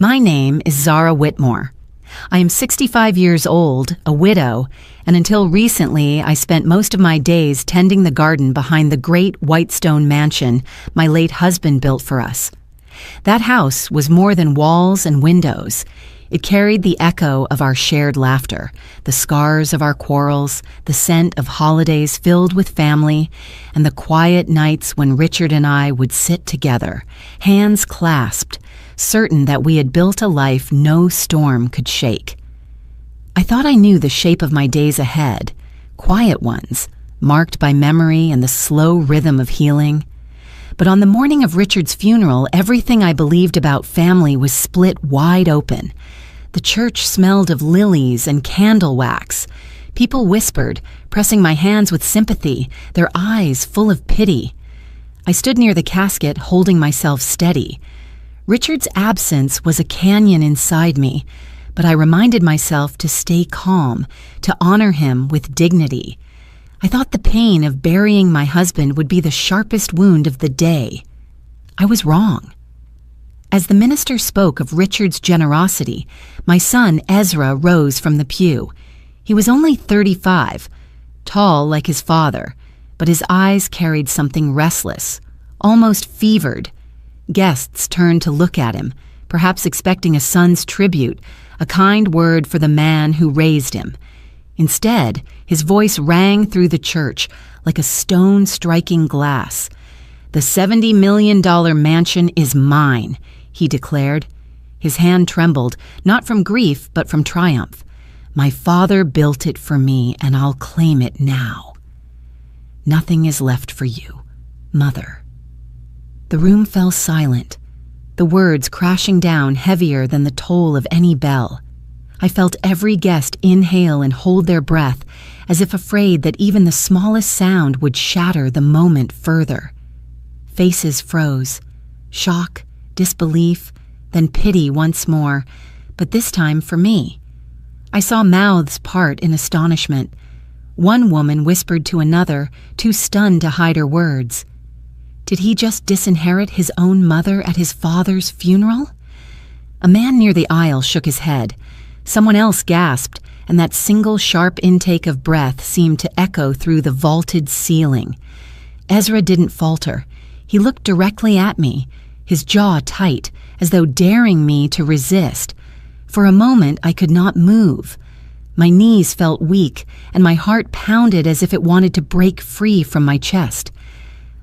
My name is Zara Whitmore. I am 65 years old, a widow, and until recently I spent most of my days tending the garden behind the great white stone mansion my late husband built for us. That house was more than walls and windows. It carried the echo of our shared laughter, the scars of our quarrels, the scent of holidays filled with family, and the quiet nights when Richard and I would sit together, hands clasped, certain that we had built a life no storm could shake. I thought I knew the shape of my days ahead, quiet ones, marked by memory and the slow rhythm of healing. But on the morning of Richard's funeral, everything I believed about family was split wide open. The church smelled of lilies and candle wax. People whispered, pressing my hands with sympathy, their eyes full of pity. I stood near the casket, holding myself steady. Richard's absence was a canyon inside me, but I reminded myself to stay calm, to honor him with dignity. I thought the pain of burying my husband would be the sharpest wound of the day. I was wrong. As the minister spoke of Richard's generosity, my son Ezra rose from the pew. He was only 35, tall like his father, but his eyes carried something restless, almost fevered. Guests turned to look at him, perhaps expecting a son's tribute, a kind word for the man who raised him. Instead, his voice rang through the church like a stone striking glass. "The $70 million mansion is mine," he declared. His hand trembled, not from grief, but from triumph. "My father built it for me, and I'll claim it now. Nothing is left for you, Mother." The room fell silent, the words crashing down heavier than the toll of any bell. I felt every guest inhale and hold their breath, as if afraid that even the smallest sound would shatter the moment further. Faces froze, shock, disbelief, then pity once more, but this time for me. I saw mouths part in astonishment. One woman whispered to another, too stunned to hide her words. Did he just disinherit his own mother at his father's funeral? A man near the aisle shook his head. Someone else gasped, and that single sharp intake of breath seemed to echo through the vaulted ceiling. Ezra didn't falter. He looked directly at me, his jaw tight, as though daring me to resist. For a moment, I could not move. My knees felt weak, and my heart pounded as if it wanted to break free from my chest.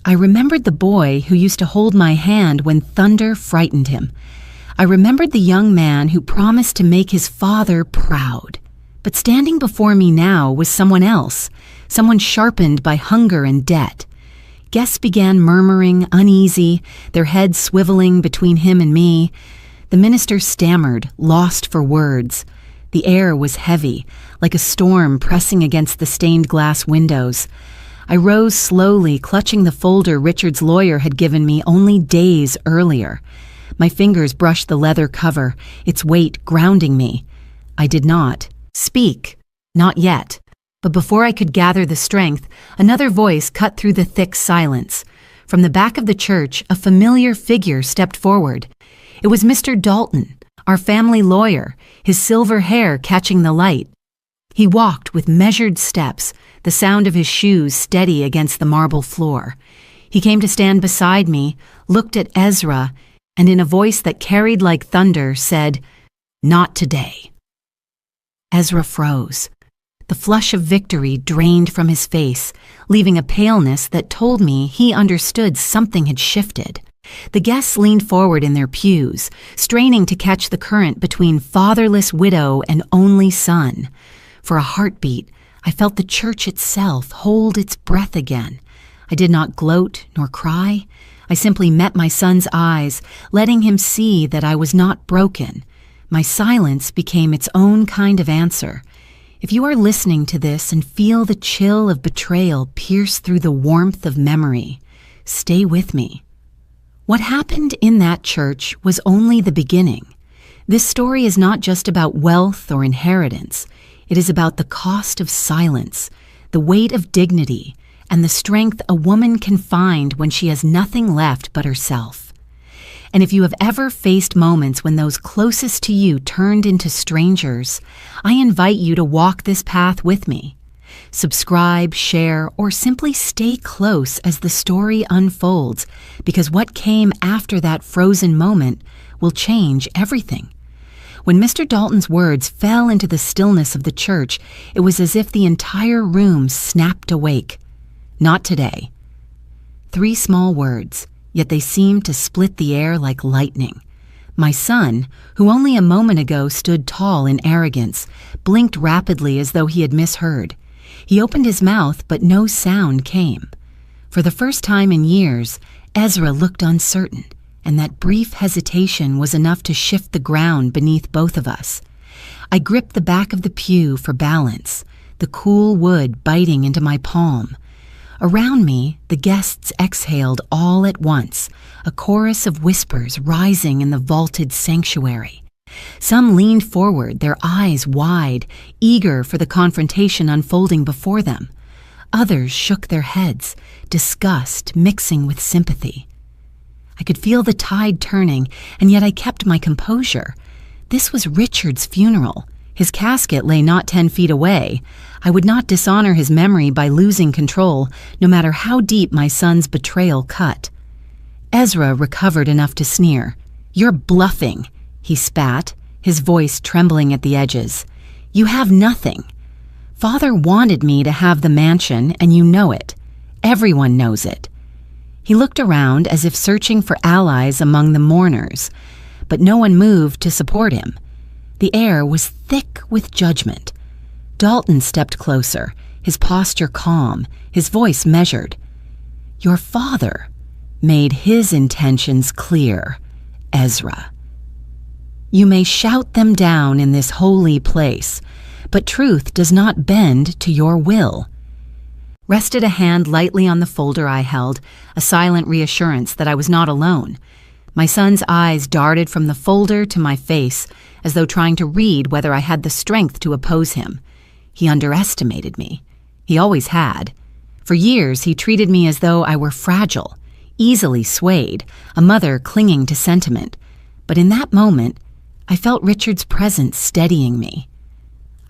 I remembered the boy who used to hold my hand when thunder frightened him. I remembered the young man who promised to make his father proud. But standing before me now was someone else, someone sharpened by hunger and debt. Guests began murmuring, uneasy, their heads swiveling between him and me. The minister stammered, lost for words. The air was heavy, like a storm pressing against the stained glass windows. I rose slowly, clutching the folder Richard's lawyer had given me only days earlier. My fingers brushed the leather cover, its weight grounding me. I did not speak, not yet. But before I could gather the strength, another voice cut through the thick silence. From the back of the church, a familiar figure stepped forward. It was Mr. Dalton, our family lawyer, his silver hair catching the light. He walked with measured steps, the sound of his shoes steady against the marble floor. He came to stand beside me, looked at Ezra, and in a voice that carried like thunder said, "Not today." Ezra froze. The flush of victory drained from his face, leaving a paleness that told me he understood something had shifted. The guests leaned forward in their pews, straining to catch the current between fatherless widow and only son. For a heartbeat, I felt the church itself hold its breath again. I did not gloat nor cry. I simply met my son's eyes, letting him see that I was not broken. My silence became its own kind of answer. If you are listening to this and feel the chill of betrayal pierce through the warmth of memory, stay with me. What happened in that church was only the beginning. This story is not just about wealth or inheritance. It is about the cost of silence, the weight of dignity, and the strength a woman can find when she has nothing left but herself. And if you have ever faced moments when those closest to you turned into strangers, I invite you to walk this path with me. Subscribe, share, or simply stay close as the story unfolds, because what came after that frozen moment will change everything. When Mr. Dalton's words fell into the stillness of the church, it was as if the entire room snapped awake. Not today. 3 small words, yet they seemed to split the air like lightning. My son, who only a moment ago stood tall in arrogance, blinked rapidly as though he had misheard. He opened his mouth, but no sound came. For the first time in years, Ezra looked uncertain, and that brief hesitation was enough to shift the ground beneath both of us. I gripped the back of the pew for balance, the cool wood biting into my palm. Around me, the guests exhaled all at once, a chorus of whispers rising in the vaulted sanctuary. Some leaned forward, their eyes wide, eager for the confrontation unfolding before them. Others shook their heads, disgust mixing with sympathy. I could feel the tide turning, and yet I kept my composure. This was Richard's funeral. His casket lay not 10 feet away. I would not dishonor his memory by losing control, no matter how deep my son's betrayal cut. Ezra recovered enough to sneer. "You're bluffing," he spat, his voice trembling at the edges. "You have nothing. Father wanted me to have the mansion, and you know it. Everyone knows it." He looked around as if searching for allies among the mourners, but no one moved to support him. The air was thick with judgment. Dalton stepped closer, his posture calm, his voice measured. "Your father made his intentions clear, Ezra. You may shout them down in this holy place, but truth does not bend to your will." Rested a hand lightly on the folder I held, a silent reassurance that I was not alone. My son's eyes darted from the folder to my face, as though trying to read whether I had the strength to oppose him. He underestimated me. He always had. For years, he treated me as though I were fragile, easily swayed, a mother clinging to sentiment. But in that moment, I felt Richard's presence steadying me.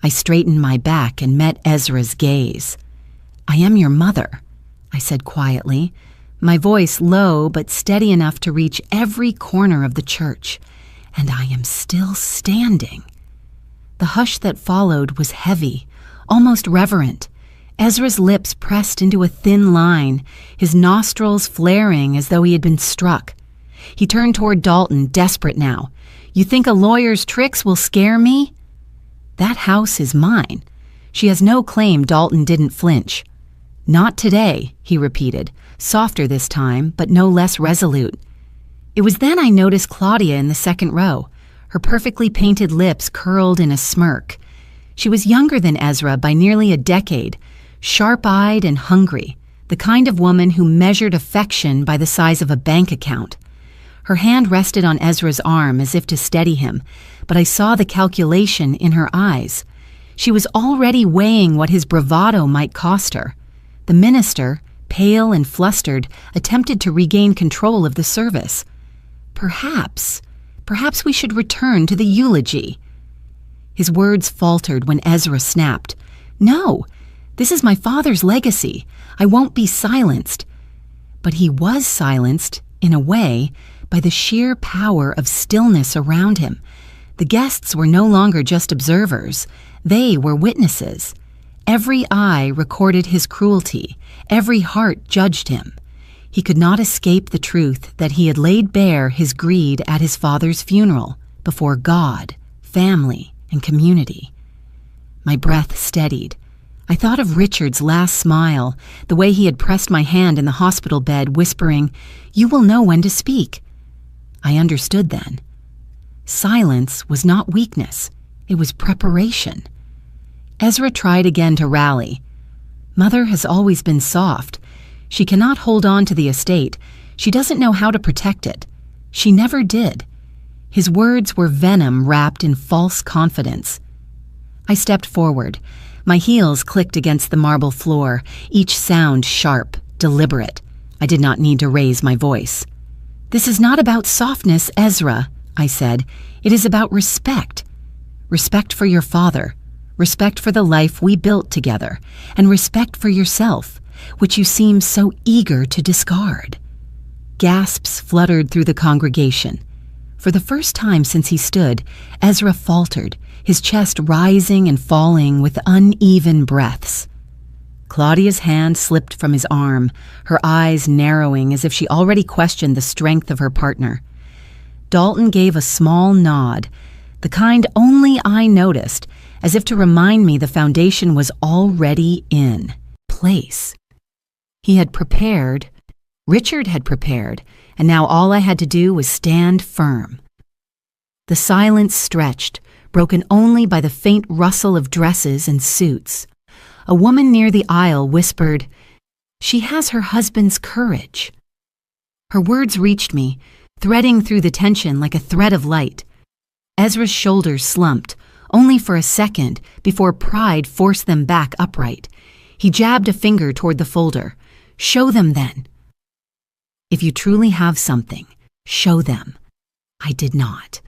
I straightened my back and met Ezra's gaze. "I am your mother," I said quietly, my voice low but steady enough to reach every corner of the church. "And I am still standing." The hush that followed was heavy, almost reverent. Ezra's lips pressed into a thin line, his nostrils flaring as though he had been struck. He turned toward Dalton, desperate now. "You think a lawyer's tricks will scare me?" "That house is mine." She has no claim Dalton didn't flinch. "Not today," he repeated, softer this time, but no less resolute. It was then I noticed Claudia in the second row, her perfectly painted lips curled in a smirk. She was younger than Ezra by nearly a decade, sharp-eyed and hungry, the kind of woman who measured affection by the size of a bank account. Her hand rested on Ezra's arm as if to steady him, but I saw the calculation in her eyes. She was already weighing what his bravado might cost her. The minister, pale and flustered, attempted to regain control of the service. Perhaps we should return to the eulogy." His words faltered when Ezra snapped. "No, this is my father's legacy. I won't be silenced." But he was silenced, in a way, by the sheer power of stillness around him. The guests were no longer just observers. They were witnesses. Every eye recorded his cruelty. Every heart judged him. He could not escape the truth that he had laid bare his greed at his father's funeral, before God, family, and community. My breath steadied. I thought of Richard's last smile, the way he had pressed my hand in the hospital bed, whispering, "You will know when to speak." I understood then. Silence was not weakness. It was preparation. Ezra tried again to rally. "Mother has always been soft. She cannot hold on to the estate. She doesn't know how to protect it. She never did." His words were venom wrapped in false confidence. I stepped forward. My heels clicked against the marble floor, each sound sharp, deliberate. I did not need to raise my voice. "This is not about softness, Ezra," I said. "It is about respect. Respect for your father, respect for the life we built together, and respect for yourself, which you seem so eager to discard." Gasps fluttered through the congregation. For the first time since he stood, Ezra faltered, his chest rising and falling with uneven breaths. Claudia's hand slipped from his arm, her eyes narrowing as if she already questioned the strength of her partner. Dalton gave a small nod, the kind only I noticed, as if to remind me the foundation was already in place. He had prepared, Richard had prepared, and now all I had to do was stand firm. The silence stretched, broken only by the faint rustle of dresses and suits. A woman near the aisle whispered, "She has her husband's courage." Her words reached me, threading through the tension like a thread of light. Ezra's shoulders slumped, only for a second before pride forced them back upright. He jabbed a finger toward the folder. "Show them then." "If you truly have something, show them." I did not.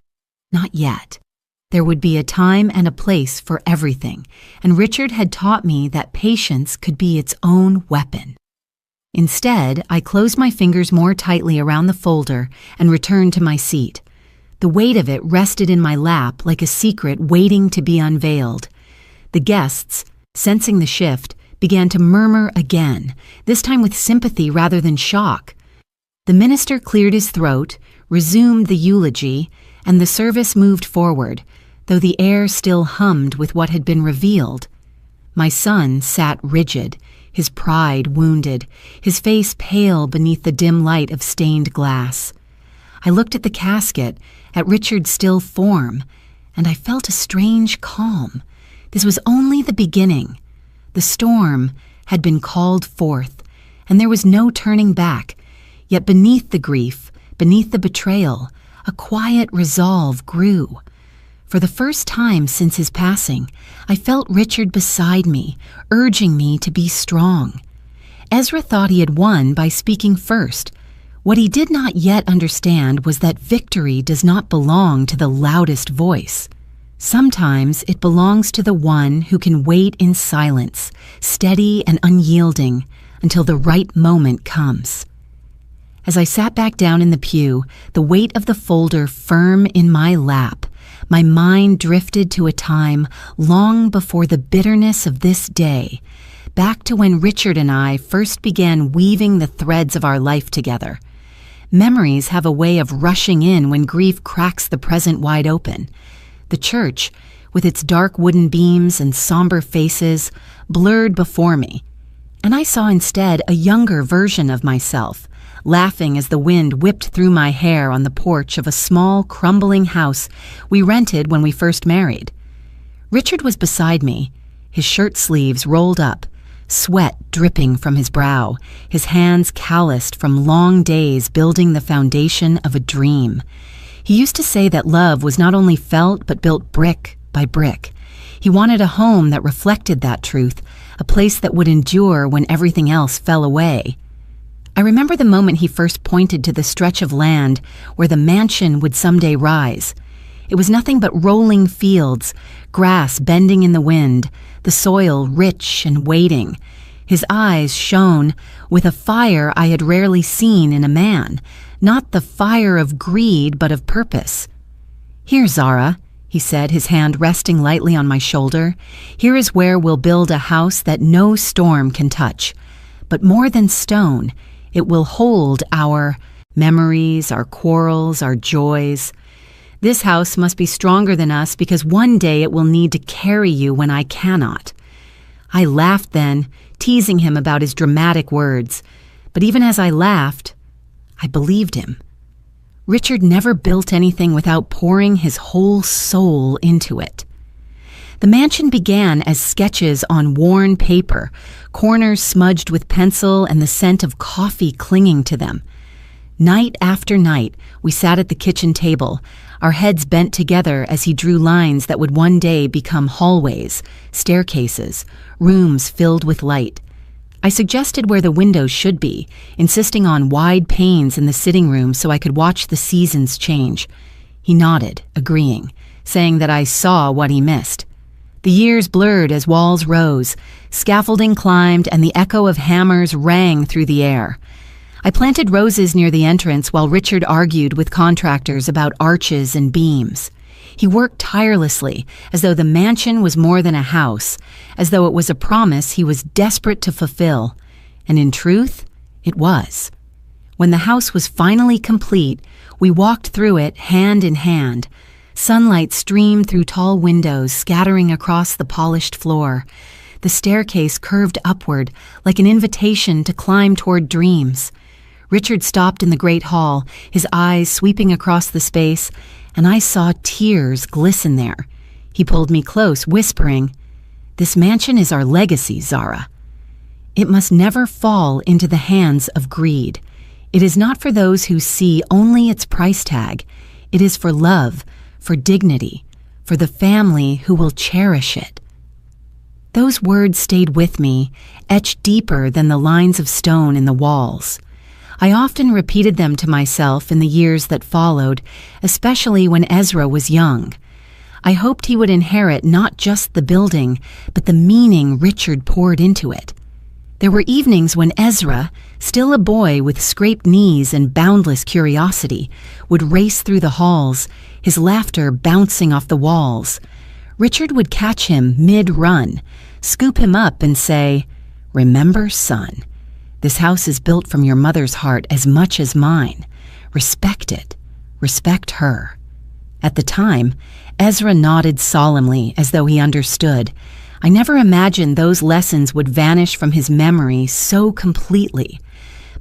Not yet. There would be a time and a place for everything, and Richard had taught me that patience could be its own weapon. Instead, I closed my fingers more tightly around the folder and returned to my seat. The weight of it rested in my lap like a secret waiting to be unveiled. The guests, sensing the shift, began to murmur again, this time with sympathy rather than shock. The minister cleared his throat, resumed the eulogy, and the service moved forward, though the air still hummed with what had been revealed. My son sat rigid, his pride wounded, his face pale beneath the dim light of stained glass. I looked at the casket, at Richard's still form, and I felt a strange calm. This was only the beginning. The storm had been called forth, and there was no turning back. Yet beneath the grief, beneath the betrayal, a quiet resolve grew. For the first time since his passing, I felt Richard beside me, urging me to be strong. Ezra thought he had won by speaking first. What he did not yet understand was that victory does not belong to the loudest voice. Sometimes it belongs to the one who can wait in silence, steady and unyielding, until the right moment comes. As I sat back down in the pew, the weight of the folder firm in my lap, my mind drifted to a time long before the bitterness of this day, back to when Richard and I first began weaving the threads of our life together. Memories have a way of rushing in when grief cracks the present wide open. The church, with its dark wooden beams and somber faces, blurred before me, and I saw instead a younger version of myself, laughing as the wind whipped through my hair on the porch of a small, crumbling house we rented when we first married. Richard was beside me, his shirt sleeves rolled up, sweat dripping from his brow, his hands calloused from long days building the foundation of a dream. He used to say that love was not only felt but built brick by brick. He wanted a home that reflected that truth, a place that would endure when everything else fell away. I remember the moment he first pointed to the stretch of land where the mansion would someday rise. It was nothing but rolling fields, grass bending in the wind, the soil rich and waiting. His eyes shone with a fire I had rarely seen in a man, not the fire of greed but of purpose. "Here, Zara," he said, his hand resting lightly on my shoulder. "Here is where we'll build a house that no storm can touch. But more than stone, it will hold our memories, our quarrels, our joys. This house must be stronger than us because one day it will need to carry you when I cannot." I laughed then, teasing him about his dramatic words. But even as I laughed, I believed him. Richard never built anything without pouring his whole soul into it. The mansion began as sketches on worn paper, corners smudged with pencil and the scent of coffee clinging to them. Night after night, we sat at the kitchen table, our heads bent together as he drew lines that would one day become hallways, staircases, rooms filled with light. I suggested where the windows should be, insisting on wide panes in the sitting room so I could watch the seasons change. He nodded, agreeing, saying that I saw what he missed. The years blurred as walls rose, scaffolding climbed, and the echo of hammers rang through the air. I planted roses near the entrance while Richard argued with contractors about arches and beams. He worked tirelessly, as though the mansion was more than a house, as though it was a promise he was desperate to fulfill. And in truth, it was. When the house was finally complete, we walked through it hand in hand. Sunlight streamed through tall windows, scattering across the polished floor. The staircase curved upward, like an invitation to climb toward dreams. Richard stopped in the great hall, his eyes sweeping across the space, and I saw tears glisten there. He pulled me close, whispering, "This mansion is our legacy, Zara. It must never fall into the hands of greed. It is not for those who see only its price tag. It is for love, for dignity, for the family who will cherish it." Those words stayed with me, etched deeper than the lines of stone in the walls. I often repeated them to myself in the years that followed, especially when Ezra was young. I hoped he would inherit not just the building, but the meaning Richard poured into it. There were evenings when Ezra, still a boy with scraped knees and boundless curiosity, would race through the halls, his laughter bouncing off the walls. Richard would catch him mid-run, scoop him up and say, "Remember, son, this house is built from your mother's heart as much as mine. Respect it. Respect her." At the time, Ezra nodded solemnly as though he understood. I never imagined those lessons would vanish from his memory so completely.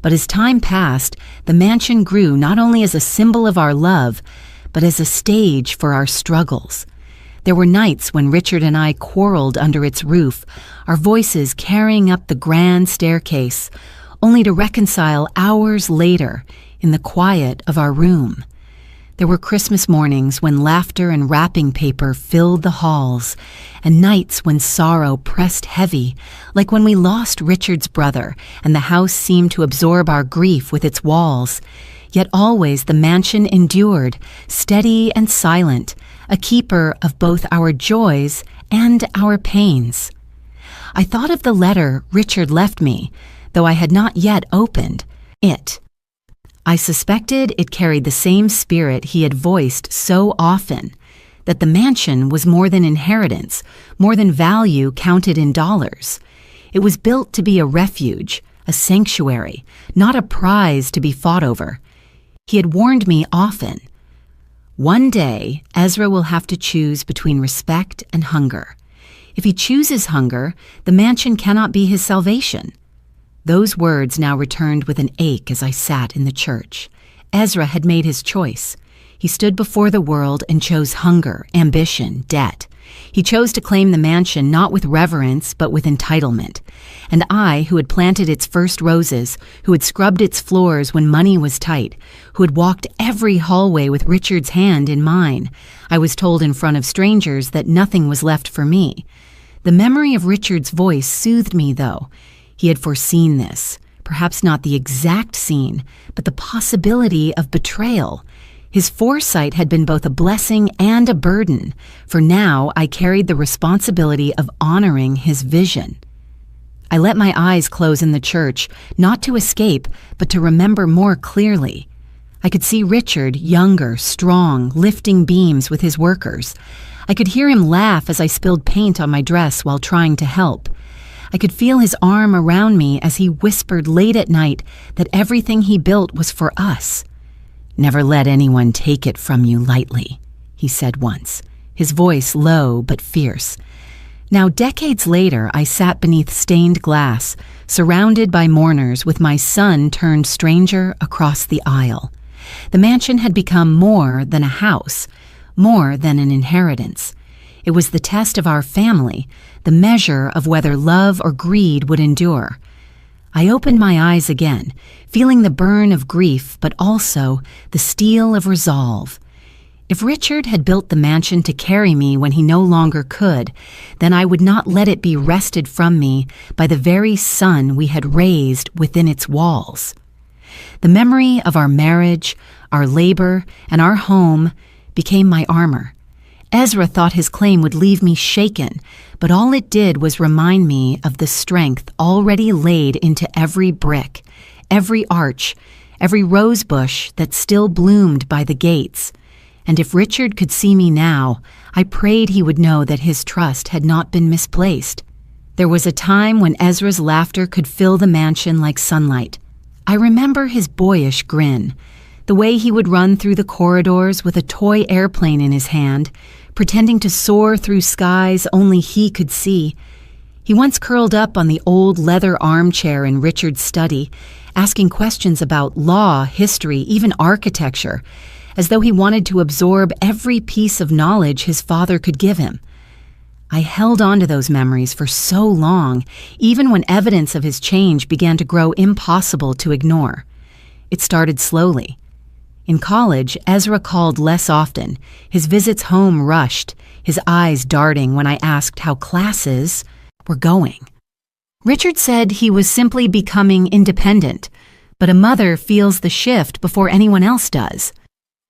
But as time passed, the mansion grew not only as a symbol of our love, but as a stage for our struggles. There were nights when Richard and I quarreled under its roof, our voices carrying up the grand staircase, only to reconcile hours later in the quiet of our room. There were Christmas mornings when laughter and wrapping paper filled the halls, and nights when sorrow pressed heavy, like when we lost Richard's brother, and the house seemed to absorb our grief with its walls. Yet always the mansion endured, steady and silent, a keeper of both our joys and our pains. I thought of the letter Richard left me, though I had not yet opened it. I suspected it carried the same spirit he had voiced so often, that the mansion was more than inheritance, more than value counted in dollars. It was built to be a refuge, a sanctuary, not a prize to be fought over. He had warned me often, "One day, Ezra will have to choose between respect and hunger. If he chooses hunger, the mansion cannot be his salvation." Those words now returned with an ache as I sat in the church. Ezra had made his choice. He stood before the world and chose hunger, ambition, debt. He chose to claim the mansion not with reverence, but with entitlement. And I, who had planted its first roses, who had scrubbed its floors when money was tight, who had walked every hallway with Richard's hand in mine, I was told in front of strangers that nothing was left for me. The memory of Richard's voice soothed me, though. He had foreseen this, perhaps not the exact scene, but the possibility of betrayal. His foresight had been both a blessing and a burden, for now I carried the responsibility of honoring his vision. I let my eyes close in the church, not to escape, but to remember more clearly. I could see Richard, younger, strong, lifting beams with his workers. I could hear him laugh as I spilled paint on my dress while trying to help. I could feel his arm around me as he whispered late at night that everything he built was for us. "Never let anyone take it from you lightly," he said once, his voice low but fierce. Now, decades later, I sat beneath stained glass, surrounded by mourners, with my son turned stranger across the aisle. The mansion had become more than a house, more than an inheritance. It was the test of our family, the measure of whether love or greed would endure. I opened my eyes again, feeling the burn of grief, but also the steel of resolve. If Richard had built the mansion to carry me when he no longer could, then I would not let it be wrested from me by the very son we had raised within its walls. The memory of our marriage, our labor, and our home became my armor. Ezra thought his claim would leave me shaken, but all it did was remind me of the strength already laid into every brick, every arch, every rose bush that still bloomed by the gates. And if Richard could see me now, I prayed he would know that his trust had not been misplaced. There was a time when Ezra's laughter could fill the mansion like sunlight. I remember his boyish grin, the way he would run through the corridors with a toy airplane in his hand, pretending to soar through skies only he could see. He once curled up on the old leather armchair in Richard's study, asking questions about law, history, even architecture, as though he wanted to absorb every piece of knowledge his father could give him. I held on to those memories for so long, even when evidence of his change began to grow impossible to ignore. It started slowly. In college, Ezra called less often, his visits home rushed, his eyes darting when I asked how classes were going. Richard said he was simply becoming independent, but a mother feels the shift before anyone else does.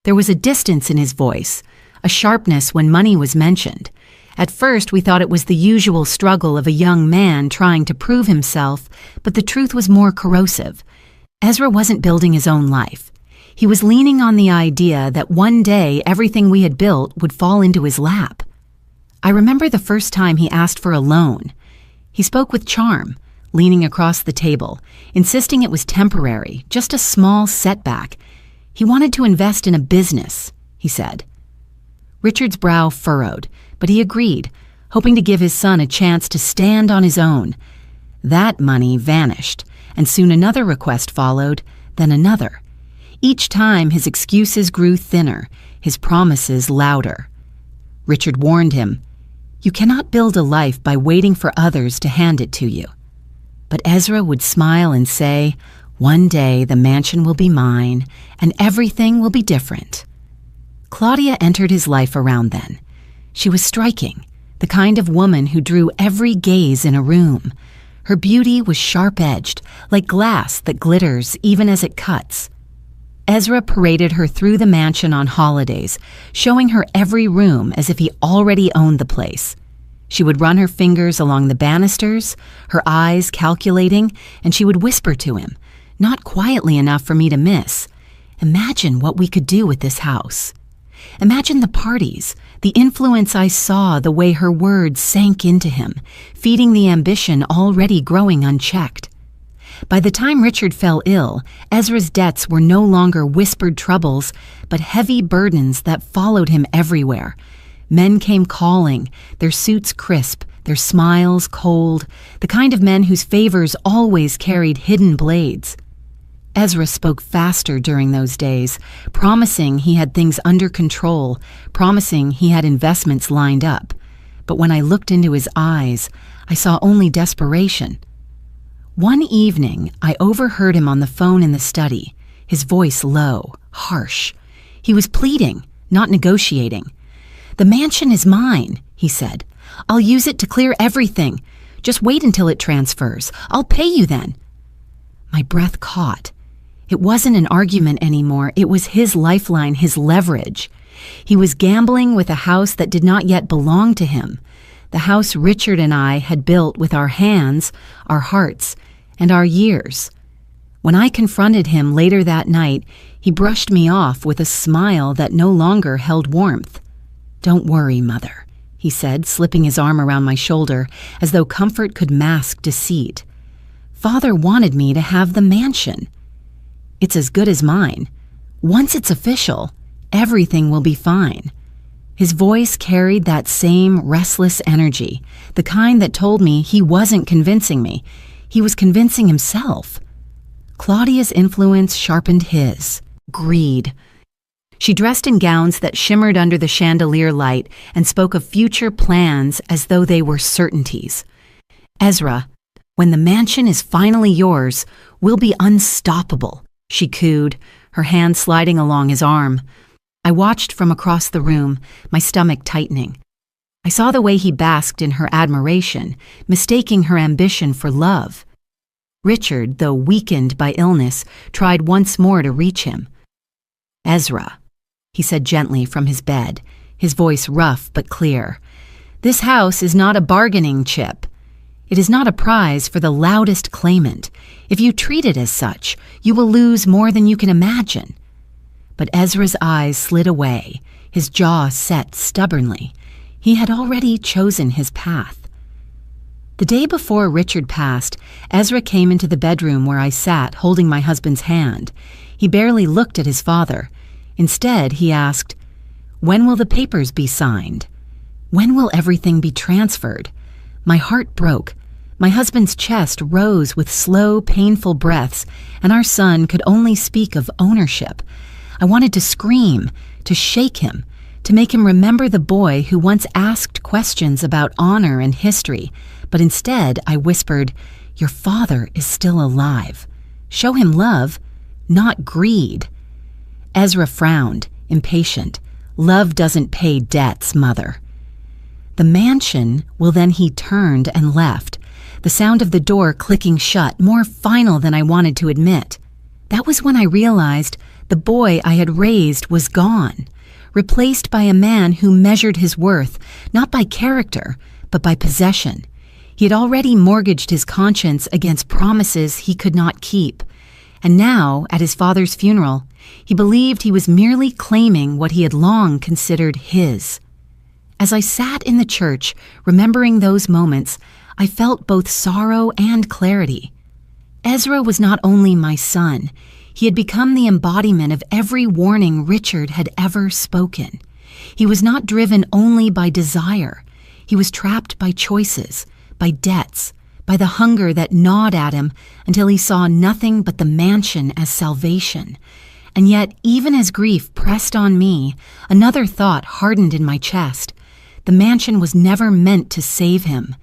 There was a distance in his voice, a sharpness when money was mentioned. At first, we thought it was the usual struggle of a young man trying to prove himself, but the truth was more corrosive. Ezra wasn't building his own life. He was leaning on the idea that one day everything we had built would fall into his lap. I remember the first time he asked for a loan. He spoke with charm, leaning across the table, insisting it was temporary, just a small setback. He wanted to invest in a business, he said. Richard's brow furrowed, but he agreed, hoping to give his son a chance to stand on his own. That money vanished, and soon another request followed, then another. Each time his excuses grew thinner, his promises louder. Richard warned him, "You cannot build a life by waiting for others to hand it to you." But Ezra would smile and say, "One day the mansion will be mine, and everything will be different." Claudia entered his life around then. She was striking, the kind of woman who drew every gaze in a room. Her beauty was sharp-edged, like glass that glitters even as it cuts. Ezra paraded her through the mansion on holidays, showing her every room as if he already owned the place. She would run her fingers along the banisters, her eyes calculating, and she would whisper to him, not quietly enough for me to miss, "Imagine what we could do with this house." Imagine the parties, the influence I saw, the way her words sank into him, feeding the ambition already growing unchecked. By the time Richard fell ill, Ezra's debts were no longer whispered troubles, but heavy burdens that followed him everywhere. Men came calling, their suits crisp, their smiles cold, the kind of men whose favors always carried hidden blades. Ezra spoke faster during those days, promising he had things under control, promising he had investments lined up. But when I looked into his eyes, I saw only desperation. One evening, I overheard him on the phone in the study, his voice low, harsh. He was pleading, not negotiating. "The mansion is mine," he said. "I'll use it to clear everything. Just wait until it transfers. I'll pay you then." My breath caught. It wasn't an argument anymore. It was his lifeline, his leverage. He was gambling with a house that did not yet belong to him, the house Richard and I had built with our hands, our hearts, and our years. When I confronted him later that night, he brushed me off with a smile that no longer held warmth. "Don't worry, Mother," he said, slipping his arm around my shoulder, as though comfort could mask deceit. "Father wanted me to have the mansion. It's as good as mine. Once it's official, everything will be fine." His voice carried that same restless energy, the kind that told me he wasn't convincing me. He was convincing himself. Claudia's influence sharpened his. Greed. She dressed in gowns that shimmered under the chandelier light and spoke of future plans as though they were certainties. "Ezra, when the mansion is finally yours, we'll be unstoppable," she cooed, her hand sliding along his arm. I watched from across the room, my stomach tightening. I saw the way he basked in her admiration, mistaking her ambition for love. Richard, though weakened by illness, tried once more to reach him. "Ezra," he said gently from his bed, his voice rough but clear. "This house is not a bargaining chip. It is not a prize for the loudest claimant. If you treat it as such, you will lose more than you can imagine." But Ezra's eyes slid away, his jaw set stubbornly. He had already chosen his path. The day before Richard passed, Ezra came into the bedroom where I sat, holding my husband's hand. He barely looked at his father. Instead, he asked, "When will the papers be signed? When will everything be transferred?" My heart broke. My husband's chest rose with slow, painful breaths, and our son could only speak of ownership. I wanted to scream, to shake him, to make him remember the boy who once asked questions about honor and history, but instead I whispered, "Your father is still alive. Show him love, not greed." Ezra frowned, impatient. "Love doesn't pay debts, Mother." "The mansion," well, then he turned and left, the sound of the door clicking shut, more final than I wanted to admit. That was when I realized the boy I had raised was gone, replaced by a man who measured his worth, not by character, but by possession. He had already mortgaged his conscience against promises he could not keep. And now, at his father's funeral, he believed he was merely claiming what he had long considered his. As I sat in the church, remembering those moments, I felt both sorrow and clarity. Ezra was not only my son, he had become the embodiment of every warning Richard had ever spoken. He was not driven only by desire. He was trapped by choices, by debts, by the hunger that gnawed at him until he saw nothing but the mansion as salvation. And yet, even as grief pressed on me, another thought hardened in my chest. The mansion was never meant to save him.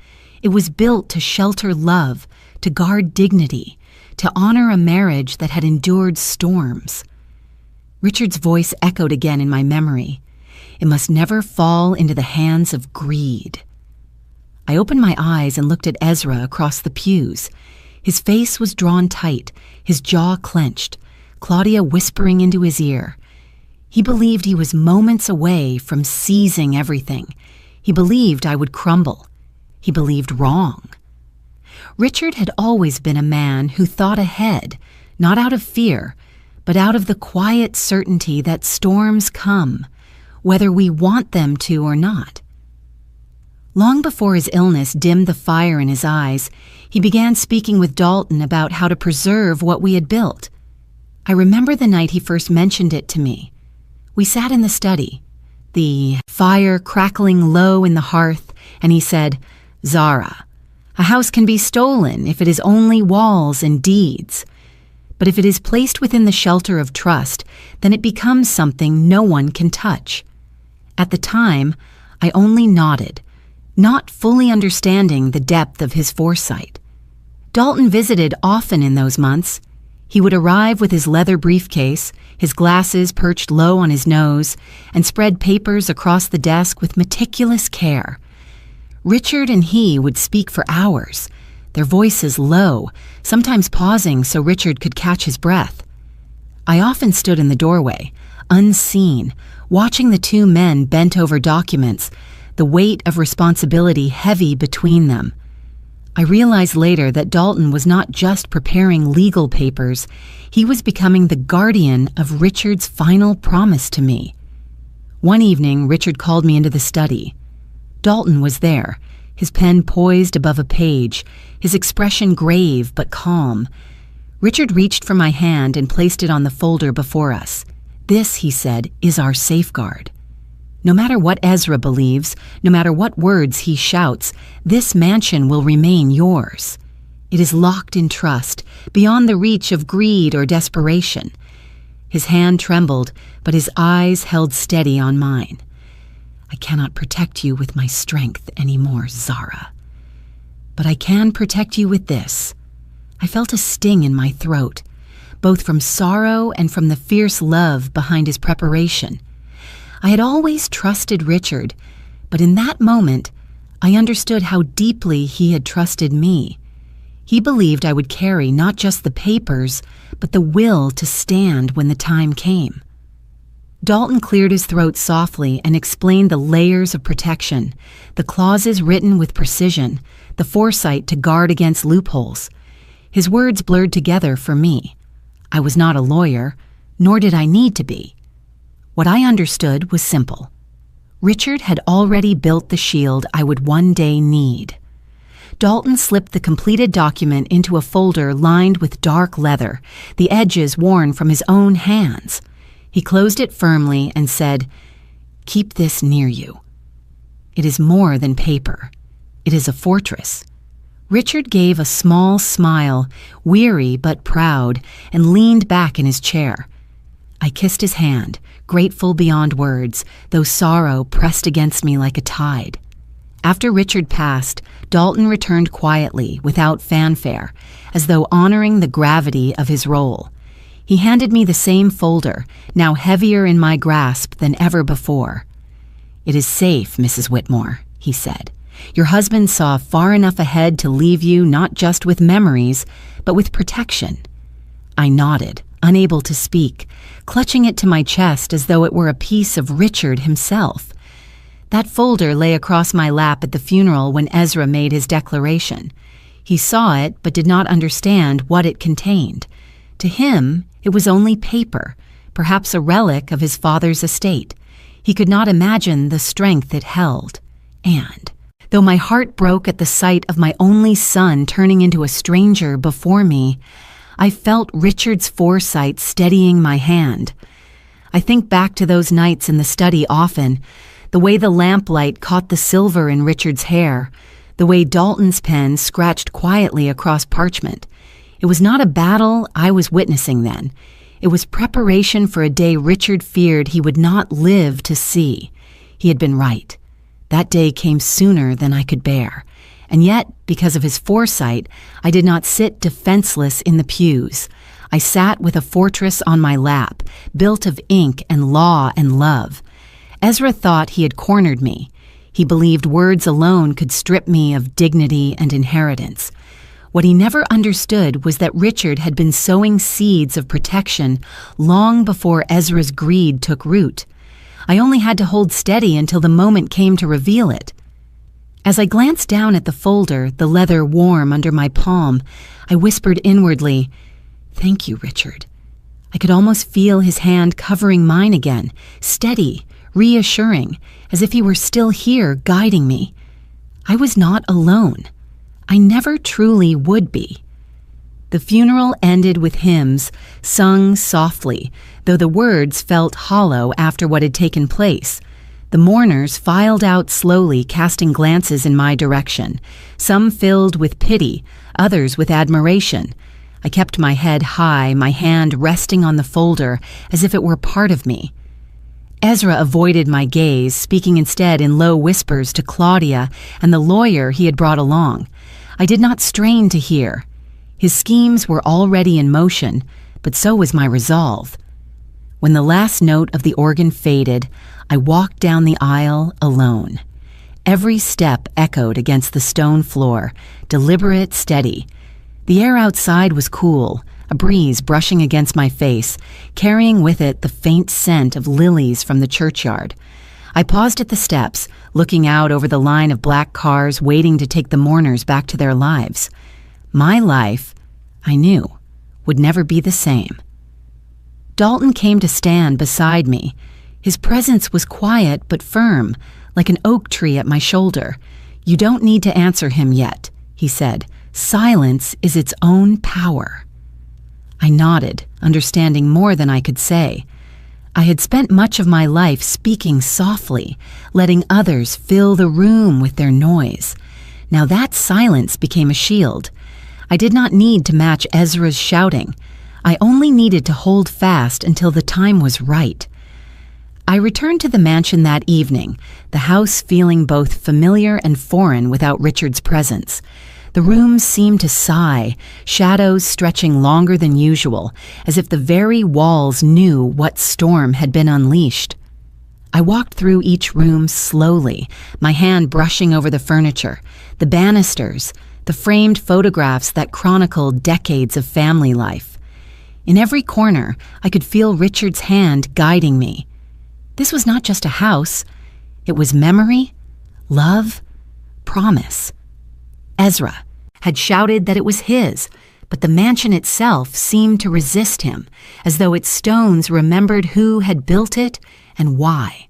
It was built to shelter love, to guard dignity, to honor a marriage that had endured storms. Richard's voice echoed again in my memory. It must never fall into the hands of greed. I opened my eyes and looked at Ezra across the pews. His face was drawn tight, his jaw clenched, Claudia whispering into his ear. He believed he was moments away from seizing everything. He believed I would crumble. He believed wrong. Richard had always been a man who thought ahead, not out of fear, but out of the quiet certainty that storms come, whether we want them to or not. Long before his illness dimmed the fire in his eyes, he began speaking with Dalton about how to preserve what we had built. I remember the night he first mentioned it to me. We sat in the study, the fire crackling low in the hearth, and he said, "Zara, a house can be stolen if it is only walls and deeds. But if it is placed within the shelter of trust, then it becomes something no one can touch." At the time, I only nodded, not fully understanding the depth of his foresight. Dalton visited often in those months. He would arrive with his leather briefcase, his glasses perched low on his nose, and spread papers across the desk with meticulous care. Richard and he would speak for hours, their voices low, sometimes pausing so Richard could catch his breath. I often stood in the doorway, unseen, watching the two men bent over documents, the weight of responsibility heavy between them. I realized later that Dalton was not just preparing legal papers, he was becoming the guardian of Richard's final promise to me. One evening, Richard called me into the study. Dalton was there, his pen poised above a page, his expression grave but calm. Richard reached for my hand and placed it on the folder before us. "This," he said, "is our safeguard. No matter what Ezra believes, no matter what words he shouts, this mansion will remain yours. It is locked in trust, beyond the reach of greed or desperation." His hand trembled, but his eyes held steady on mine. "I cannot protect you with my strength anymore, Zara. But I can protect you with this." I felt a sting in my throat, both from sorrow and from the fierce love behind his preparation. I had always trusted Richard, but in that moment, I understood how deeply he had trusted me. He believed I would carry not just the papers, but the will to stand when the time came. Dalton cleared his throat softly and explained the layers of protection, the clauses written with precision, the foresight to guard against loopholes. His words blurred together for me. I was not a lawyer, nor did I need to be. What I understood was simple. Richard had already built the shield I would one day need. Dalton slipped the completed document into a folder lined with dark leather, the edges worn from his own hands. He closed it firmly and said, "Keep this near you. It is more than paper. It is a fortress." Richard gave a small smile, weary but proud, and leaned back in his chair. I kissed his hand, grateful beyond words, though sorrow pressed against me like a tide. After Richard passed, Dalton returned quietly, without fanfare, as though honoring the gravity of his role. He handed me the same folder, now heavier in my grasp than ever before. "It is safe, Mrs. Whitmore," he said. "Your husband saw far enough ahead to leave you not just with memories, but with protection." I nodded, unable to speak, clutching it to my chest as though it were a piece of Richard himself. That folder lay across my lap at the funeral when Ezra made his declaration. He saw it, but did not understand what it contained. To him, it was only paper, perhaps a relic of his father's estate. He could not imagine the strength it held. And, though my heart broke at the sight of my only son turning into a stranger before me, I felt Richard's foresight steadying my hand. I think back to those nights in the study often, the way the lamplight caught the silver in Richard's hair, the way Dalton's pen scratched quietly across parchment. It was not a battle I was witnessing then. It was preparation for a day Richard feared he would not live to see. He had been right. That day came sooner than I could bear. And yet, because of his foresight, I did not sit defenseless in the pews. I sat with a fortress on my lap, built of ink and law and love. Ezra thought he had cornered me. He believed words alone could strip me of dignity and inheritance. What he never understood was that Richard had been sowing seeds of protection long before Ezra's greed took root. I only had to hold steady until the moment came to reveal it. As I glanced down at the folder, the leather warm under my palm, I whispered inwardly, "Thank you, Richard." I could almost feel his hand covering mine again, steady, reassuring, as if he were still here guiding me. I was not alone. I never truly would be. The funeral ended with hymns, sung softly, though the words felt hollow after what had taken place. The mourners filed out slowly, casting glances in my direction, some filled with pity, others with admiration. I kept my head high, my hand resting on the folder as if it were part of me. Ezra avoided my gaze, speaking instead in low whispers to Claudia and the lawyer he had brought along. I did not strain to hear. His schemes were already in motion, but so was my resolve. When the last note of the organ faded, I walked down the aisle alone. Every step echoed against the stone floor, deliberate, steady. The air outside was cool, a breeze brushing against my face, carrying with it the faint scent of lilies from the churchyard. I paused at the steps, looking out over the line of black cars waiting to take the mourners back to their lives. My life, I knew, would never be the same. Dalton came to stand beside me. His presence was quiet but firm, like an oak tree at my shoulder. "You don't need to answer him yet," he said. "Silence is its own power." I nodded, understanding more than I could say. I had spent much of my life speaking softly, letting others fill the room with their noise. Now that silence became a shield. I did not need to match Ezra's shouting. I only needed to hold fast until the time was right. I returned to the mansion that evening, the house feeling both familiar and foreign without Richard's presence. The room seemed to sigh, shadows stretching longer than usual, as if the very walls knew what storm had been unleashed. I walked through each room slowly, my hand brushing over the furniture, the banisters, the framed photographs that chronicled decades of family life. In every corner, I could feel Richard's hand guiding me. This was not just a house. It was memory, love, promise. Ezra had shouted that it was his, but the mansion itself seemed to resist him, as though its stones remembered who had built it and why.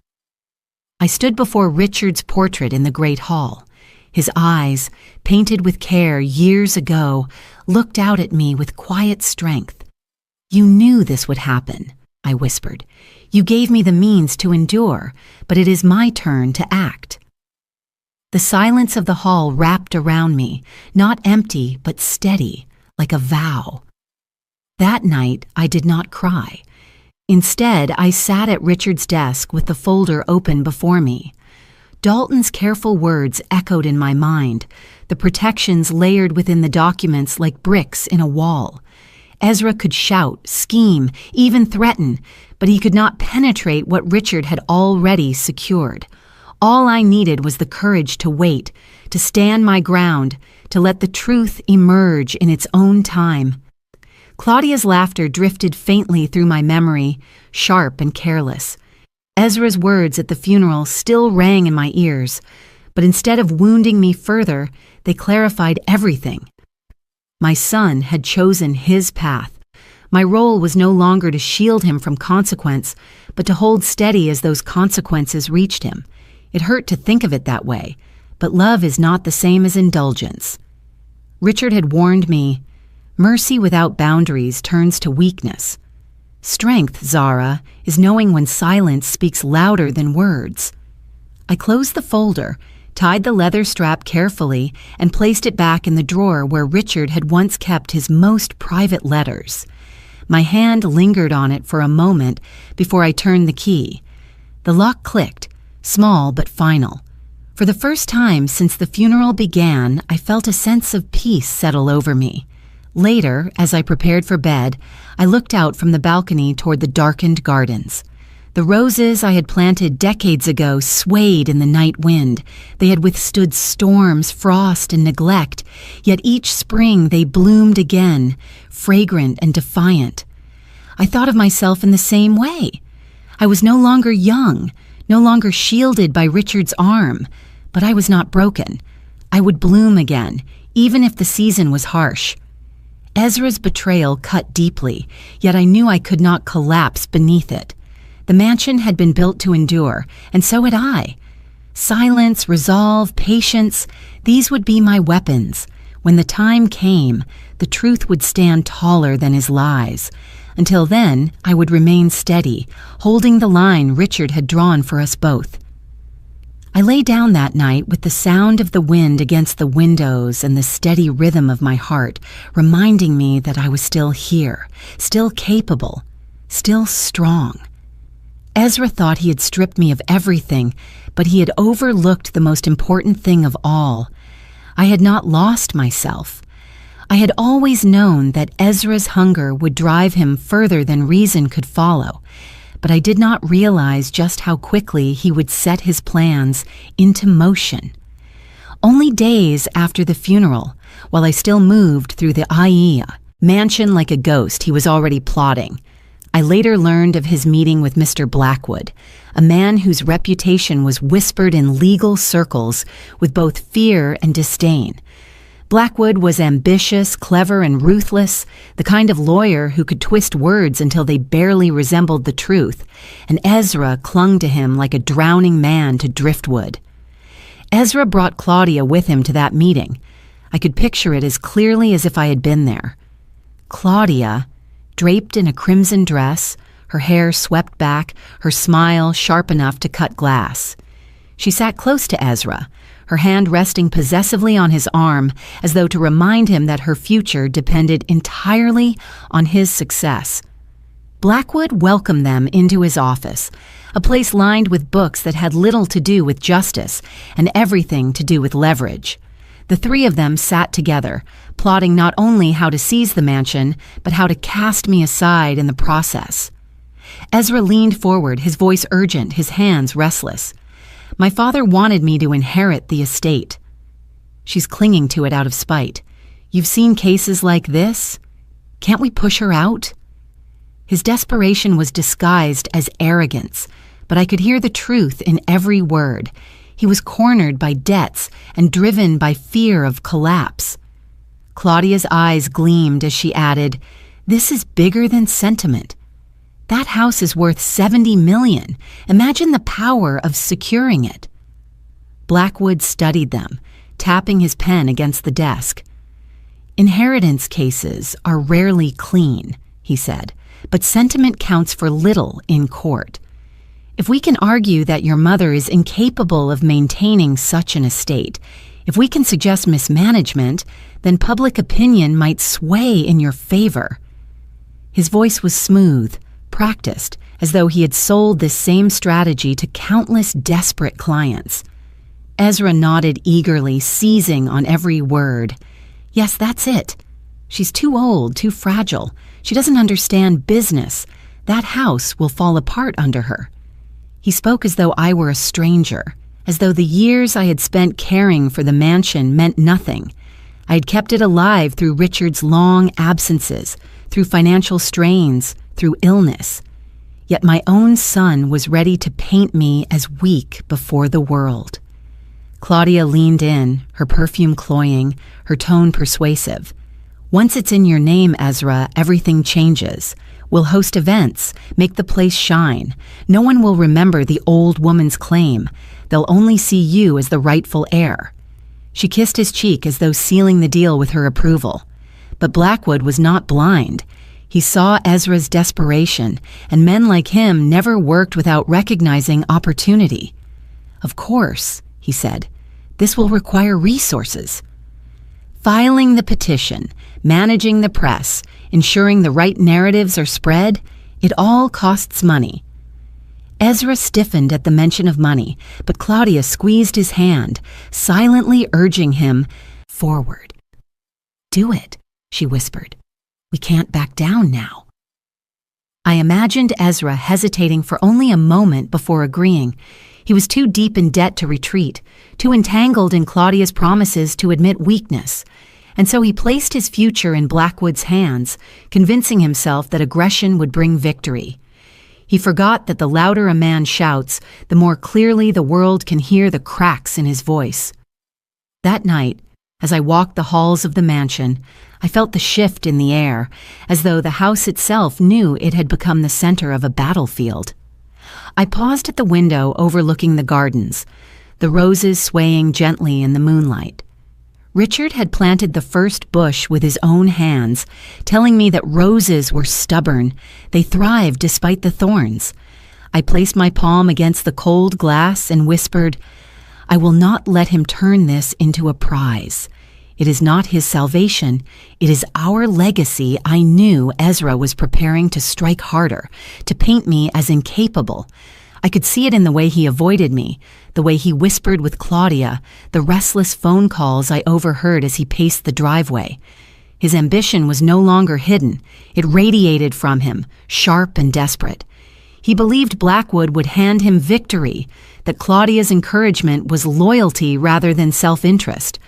I stood before Richard's portrait in the great hall. His eyes, painted with care years ago, looked out at me with quiet strength. "You knew this would happen," I whispered. "You gave me the means to endure, but it is my turn to act." The silence of the hall wrapped around me, not empty but steady, like a vow. That night, I did not cry. Instead, I sat at Richard's desk with the folder open before me. Dalton's careful words echoed in my mind, the protections layered within the documents like bricks in a wall. Ezra could shout, scheme, even threaten, but he could not penetrate what Richard had already secured. All I needed was the courage to wait, to stand my ground, to let the truth emerge in its own time. Claudia's laughter drifted faintly through my memory, sharp and careless. Ezra's words at the funeral still rang in my ears, but instead of wounding me further, they clarified everything. My son had chosen his path. My role was no longer to shield him from consequence, but to hold steady as those consequences reached him. It hurt to think of it that way, but love is not the same as indulgence. Richard had warned me, mercy without boundaries turns to weakness. Strength, Zara, is knowing when silence speaks louder than words. I closed the folder, tied the leather strap carefully, and placed it back in the drawer where Richard had once kept his most private letters. My hand lingered on it for a moment before I turned the key. The lock clicked, small but final. For the first time since the funeral began, I felt a sense of peace settle over me. Later, as I prepared for bed, I looked out from the balcony toward the darkened gardens. The roses I had planted decades ago swayed in the night wind. They had withstood storms, frost, and neglect, yet each spring they bloomed again, fragrant and defiant. I thought of myself in the same way. I was no longer young, no longer shielded by Richard's arm, but I was not broken. I would bloom again, even if the season was harsh. Ezra's betrayal cut deeply, yet I knew I could not collapse beneath it. The mansion had been built to endure, and so had I. Silence, resolve, patience, these would be my weapons. When the time came, the truth would stand taller than his lies. Until then, I would remain steady, holding the line Richard had drawn for us both. I lay down that night with the sound of the wind against the windows and the steady rhythm of my heart, reminding me that I was still here, still capable, still strong. Ezra thought he had stripped me of everything, but he had overlooked the most important thing of all. I had not lost myself. I had always known that Ezra's hunger would drive him further than reason could follow, but I did not realize just how quickly he would set his plans into motion. Only days after the funeral, while I still moved through the Aia mansion like a ghost, he was already plotting. I later learned of his meeting with Mr. Blackwood, a man whose reputation was whispered in legal circles with both fear and disdain. Blackwood was ambitious, clever, and ruthless, the kind of lawyer who could twist words until they barely resembled the truth, and Ezra clung to him like a drowning man to driftwood. Ezra brought Claudia with him to that meeting. I could picture it as clearly as if I had been there. Claudia, draped in a crimson dress, her hair swept back, her smile sharp enough to cut glass. She sat close to Ezra, her hand resting possessively on his arm, as though to remind him that her future depended entirely on his success. Blackwood welcomed them into his office, a place lined with books that had little to do with justice and everything to do with leverage. The three of them sat together, plotting not only how to seize the mansion, but how to cast me aside in the process. Ezra leaned forward, his voice urgent, his hands restless. My father wanted me to inherit the estate. She's clinging to it out of spite. You've seen cases like this? Can't we push her out? His desperation was disguised as arrogance, but I could hear the truth in every word. He was cornered by debts and driven by fear of collapse. Claudia's eyes gleamed as she added, "This is bigger than sentiment. That house is worth $70 million. Imagine the power of securing it." Blackwood studied them, tapping his pen against the desk. "Inheritance cases are rarely clean," he said, "but sentiment counts for little in court. If we can argue that your mother is incapable of maintaining such an estate, if we can suggest mismanagement, then public opinion might sway in your favor." His voice was smooth, practiced, as though he had sold this same strategy to countless desperate clients. Ezra nodded eagerly, seizing on every word. "Yes, that's it. She's too old, too fragile. She doesn't understand business. That house will fall apart under her." He spoke as though I were a stranger, as though the years I had spent caring for the mansion meant nothing. I had kept it alive through Richard's long absences, through financial strains, through illness. Yet my own son was ready to paint me as weak before the world. Claudia leaned in, her perfume cloying, her tone persuasive. "Once it's in your name, Ezra, everything changes. We'll host events, make the place shine. No one will remember the old woman's claim. They'll only see you as the rightful heir." She kissed his cheek as though sealing the deal with her approval. But Blackwood was not blind. He saw Ezra's desperation, and men like him never worked without recognizing opportunity. "Of course," he said, "this will require resources." Filing the petition, managing the press, ensuring the right narratives are spread, it all costs money. Ezra stiffened at the mention of money, but Claudia squeezed his hand, silently urging him forward. "Do it," she whispered. "We can't back down now." I imagined Ezra hesitating for only a moment before agreeing. He was too deep in debt to retreat, too entangled in Claudia's promises to admit weakness, and so he placed his future in Blackwood's hands, convincing himself that aggression would bring victory. He forgot that the louder a man shouts, the more clearly the world can hear the cracks in his voice. That night, as I walked the halls of the mansion, I felt the shift in the air, as though the house itself knew it had become the center of a battlefield. I paused at the window overlooking the gardens, the roses swaying gently in the moonlight. Richard had planted the first bush with his own hands, telling me that roses were stubborn. They thrived despite the thorns. I placed my palm against the cold glass and whispered, "I will not let him turn this into a prize. It is not his salvation. It is our legacy." I knew Ezra was preparing to strike harder, to paint me as incapable. I could see it in the way he avoided me, the way he whispered with Claudia, the restless phone calls I overheard as he paced the driveway. His ambition was no longer hidden. It radiated from him, sharp and desperate. He believed Blackwood would hand him victory, that Claudia's encouragement was loyalty rather than self-interest.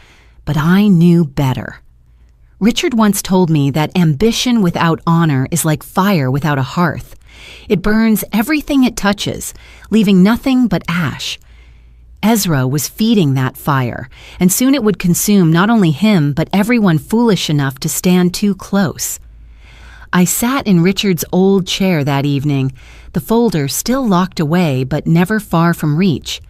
But I knew better. Richard once told me that ambition without honor is like fire without a hearth. It burns everything it touches, leaving nothing but ash. Ezra was feeding that fire, and soon it would consume not only him but everyone foolish enough to stand too close. I sat in Richard's old chair that evening, the folder still locked away but never far from reach.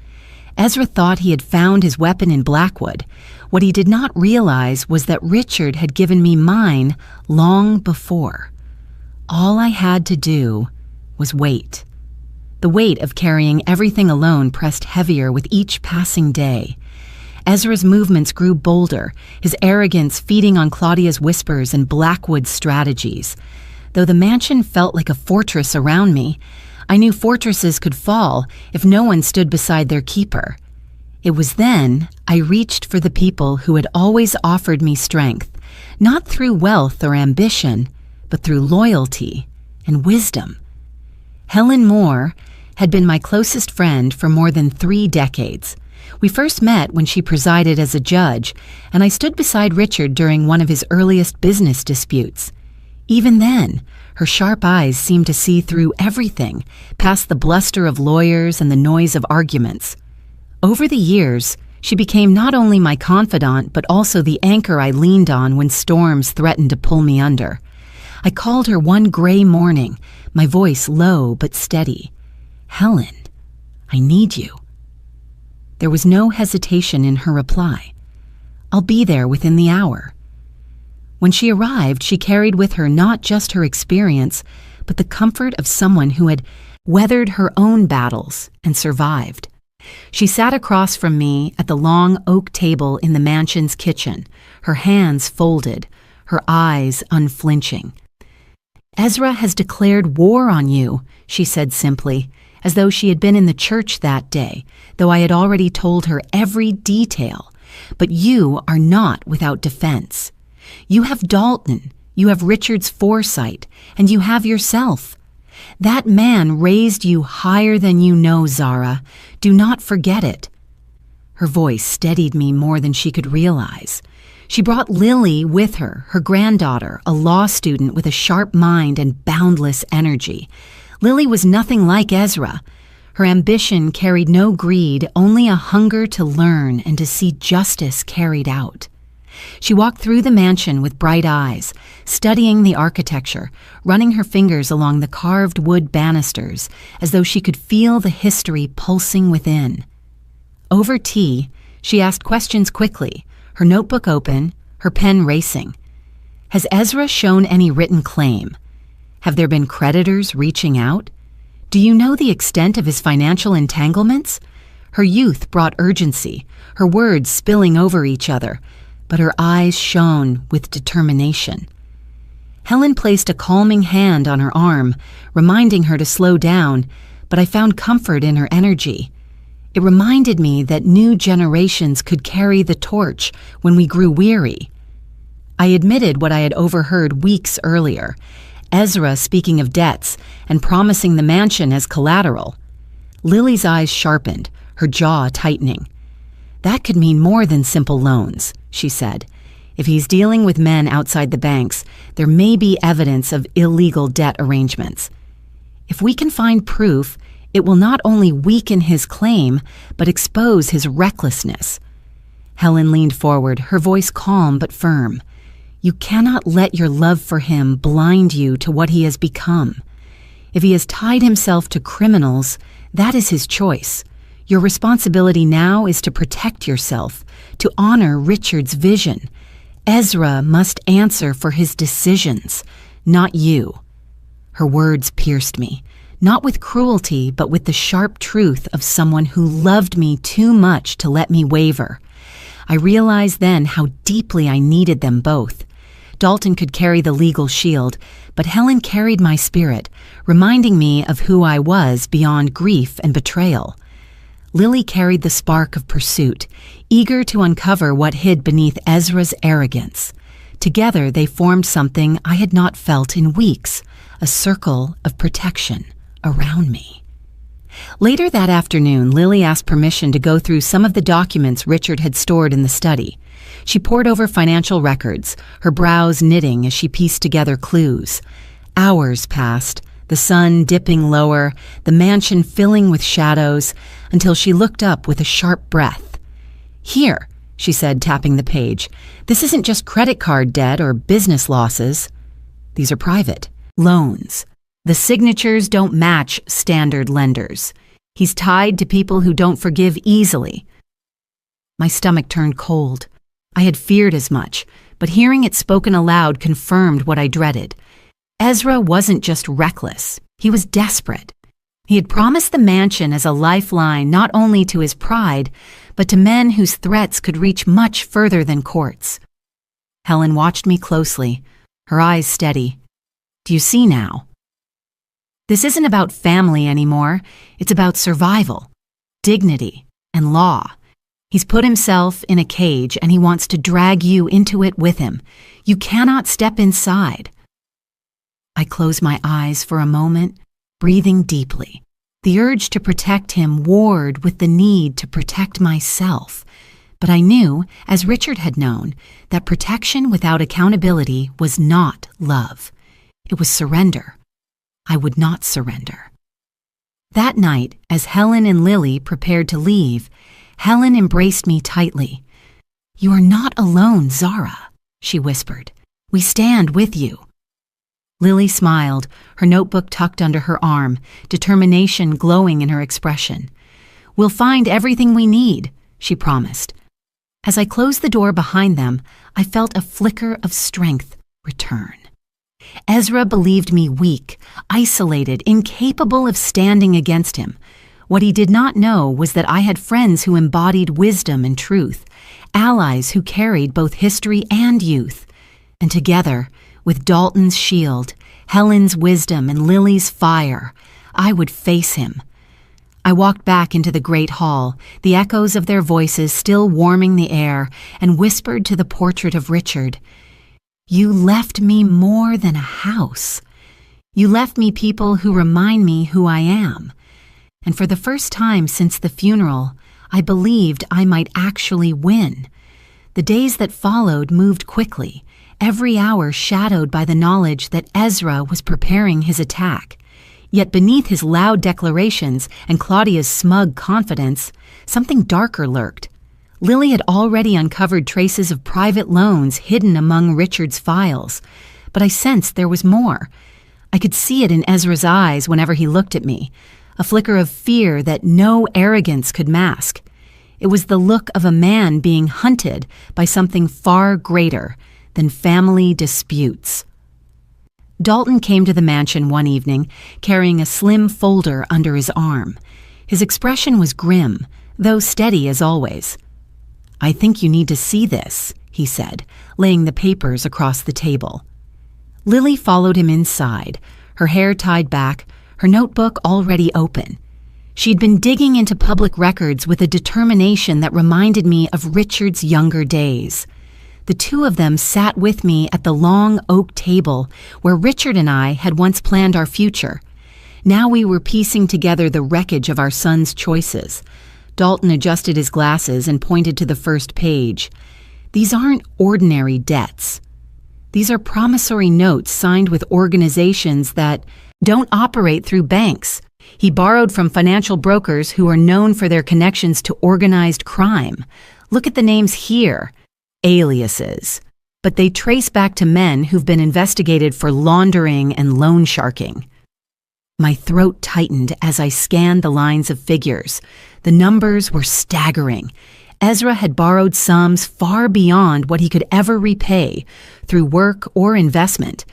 Ezra thought he had found his weapon in Blackwood. What he did not realize was that Richard had given me mine long before. All I had to do was wait. The weight of carrying everything alone pressed heavier with each passing day. Ezra's movements grew bolder, his arrogance feeding on Claudia's whispers and Blackwood's strategies. Though the mansion felt like a fortress around me, I knew fortresses could fall if no one stood beside their keeper. It was then I reached for the people who had always offered me strength, not through wealth or ambition, but through loyalty and wisdom. Helen Moore had been my closest friend for more than 3 decades. We first met when she presided as a judge, and I stood beside Richard during one of his earliest business disputes. Even then, her sharp eyes seemed to see through everything, past the bluster of lawyers and the noise of arguments. Over the years, she became not only my confidant, but also the anchor I leaned on when storms threatened to pull me under. I called her one gray morning, my voice low but steady. "Helen, I need you." There was no hesitation in her reply. "I'll be there within the hour." When she arrived, she carried with her not just her experience, but the comfort of someone who had weathered her own battles and survived. She sat across from me at the long oak table in the mansion's kitchen, her hands folded, her eyes unflinching. "Ezra has declared war on you," she said simply, as though she had been in the church that day, though I had already told her every detail. "But you are not without defense. You have Dalton, you have Richard's foresight, and you have yourself. That man raised you higher than you know, Zara. Do not forget it." Her voice steadied me more than she could realize. She brought Lily with her, her granddaughter, a law student with a sharp mind and boundless energy. Lily was nothing like Ezra. Her ambition carried no greed, only a hunger to learn and to see justice carried out. She walked through the mansion with bright eyes, studying the architecture, running her fingers along the carved wood banisters, as though she could feel the history pulsing within. Over tea, she asked questions quickly, her notebook open, her pen racing. "Has Ezra shown any written claim? Have there been creditors reaching out? Do you know the extent of his financial entanglements?" Her youth brought urgency, her words spilling over each other, but her eyes shone with determination. Helen placed a calming hand on her arm, reminding her to slow down, but I found comfort in her energy. It reminded me that new generations could carry the torch when we grew weary. I admitted what I had overheard weeks earlier, Ezra speaking of debts and promising the mansion as collateral. Lily's eyes sharpened, her jaw tightening. "That could mean more than simple loans," she said. "If he's dealing with men outside the banks, there may be evidence of illegal debt arrangements. If we can find proof, it will not only weaken his claim, but expose his recklessness." Helen leaned forward, her voice calm but firm. "You cannot let your love for him blind you to what he has become. If he has tied himself to criminals, that is his choice. Your responsibility now is to protect yourself, to honor Richard's vision. Ezra must answer for his decisions, not you." Her words pierced me, not with cruelty, but with the sharp truth of someone who loved me too much to let me waver. I realized then how deeply I needed them both. Dalton could carry the legal shield, but Helen carried my spirit, reminding me of who I was beyond grief and betrayal. Lily carried the spark of pursuit, eager to uncover what hid beneath Ezra's arrogance. Together they formed something I had not felt in weeks, a circle of protection around me. Later that afternoon, Lily asked permission to go through some of the documents Richard had stored in the study. She pored over financial records, her brows knitting as she pieced together clues. Hours passed, the sun dipping lower, the mansion filling with shadows, until she looked up with a sharp breath. "Here," she said, tapping the page. "This isn't just credit card debt or business losses. These are private loans. The signatures don't match standard lenders. He's tied to people who don't forgive easily." My stomach turned cold. I had feared as much, but hearing it spoken aloud confirmed what I dreaded. Ezra wasn't just reckless, he was desperate. He had promised the mansion as a lifeline not only to his pride, but to men whose threats could reach much further than courts. Helen watched me closely, her eyes steady. "Do you see now? This isn't about family anymore. It's about survival, dignity, and law. He's put himself in a cage and he wants to drag you into it with him. You cannot step inside." I closed my eyes for a moment, breathing deeply. The urge to protect him warred with the need to protect myself. But I knew, as Richard had known, that protection without accountability was not love. It was surrender. I would not surrender. That night, as Helen and Lily prepared to leave, Helen embraced me tightly. "You are not alone, Zara," she whispered. "We stand with you." Lily smiled, her notebook tucked under her arm, determination glowing in her expression. "We'll find everything we need," she promised. As I closed the door behind them, I felt a flicker of strength return. Ezra believed me weak, isolated, incapable of standing against him. What he did not know was that I had friends who embodied wisdom and truth, allies who carried both history and youth. And together, with Dalton's shield, Helen's wisdom, and Lily's fire, I would face him. I walked back into the great hall, the echoes of their voices still warming the air, and whispered to the portrait of Richard, "You left me more than a house. You left me people who remind me who I am." And for the first time since the funeral, I believed I might actually win. The days that followed moved quickly, every hour shadowed by the knowledge that Ezra was preparing his attack. Yet beneath his loud declarations and Claudia's smug confidence, something darker lurked. Lily had already uncovered traces of private loans hidden among Richard's files, but I sensed there was more. I could see it in Ezra's eyes whenever he looked at me, a flicker of fear that no arrogance could mask. It was the look of a man being hunted by something far greater than family disputes. Dalton came to the mansion one evening, carrying a slim folder under his arm. His expression was grim, though steady as always. "I think you need to see this," he said, laying the papers across the table. Lily followed him inside, her hair tied back, her notebook already open. She'd been digging into public records with a determination that reminded me of Richard's younger days. The two of them sat with me at the long oak table where Richard and I had once planned our future. Now we were piecing together the wreckage of our son's choices. Dalton adjusted his glasses and pointed to the first page. "These aren't ordinary debts. These are promissory notes signed with organizations that don't operate through banks. He borrowed from financial brokers who are known for their connections to organized crime. Look at the names here. Aliases. But they trace back to men who've been investigated for laundering and loan sharking." My throat tightened as I scanned the lines of figures. The numbers were staggering. Ezra had borrowed sums far beyond what he could ever repay through work or investment.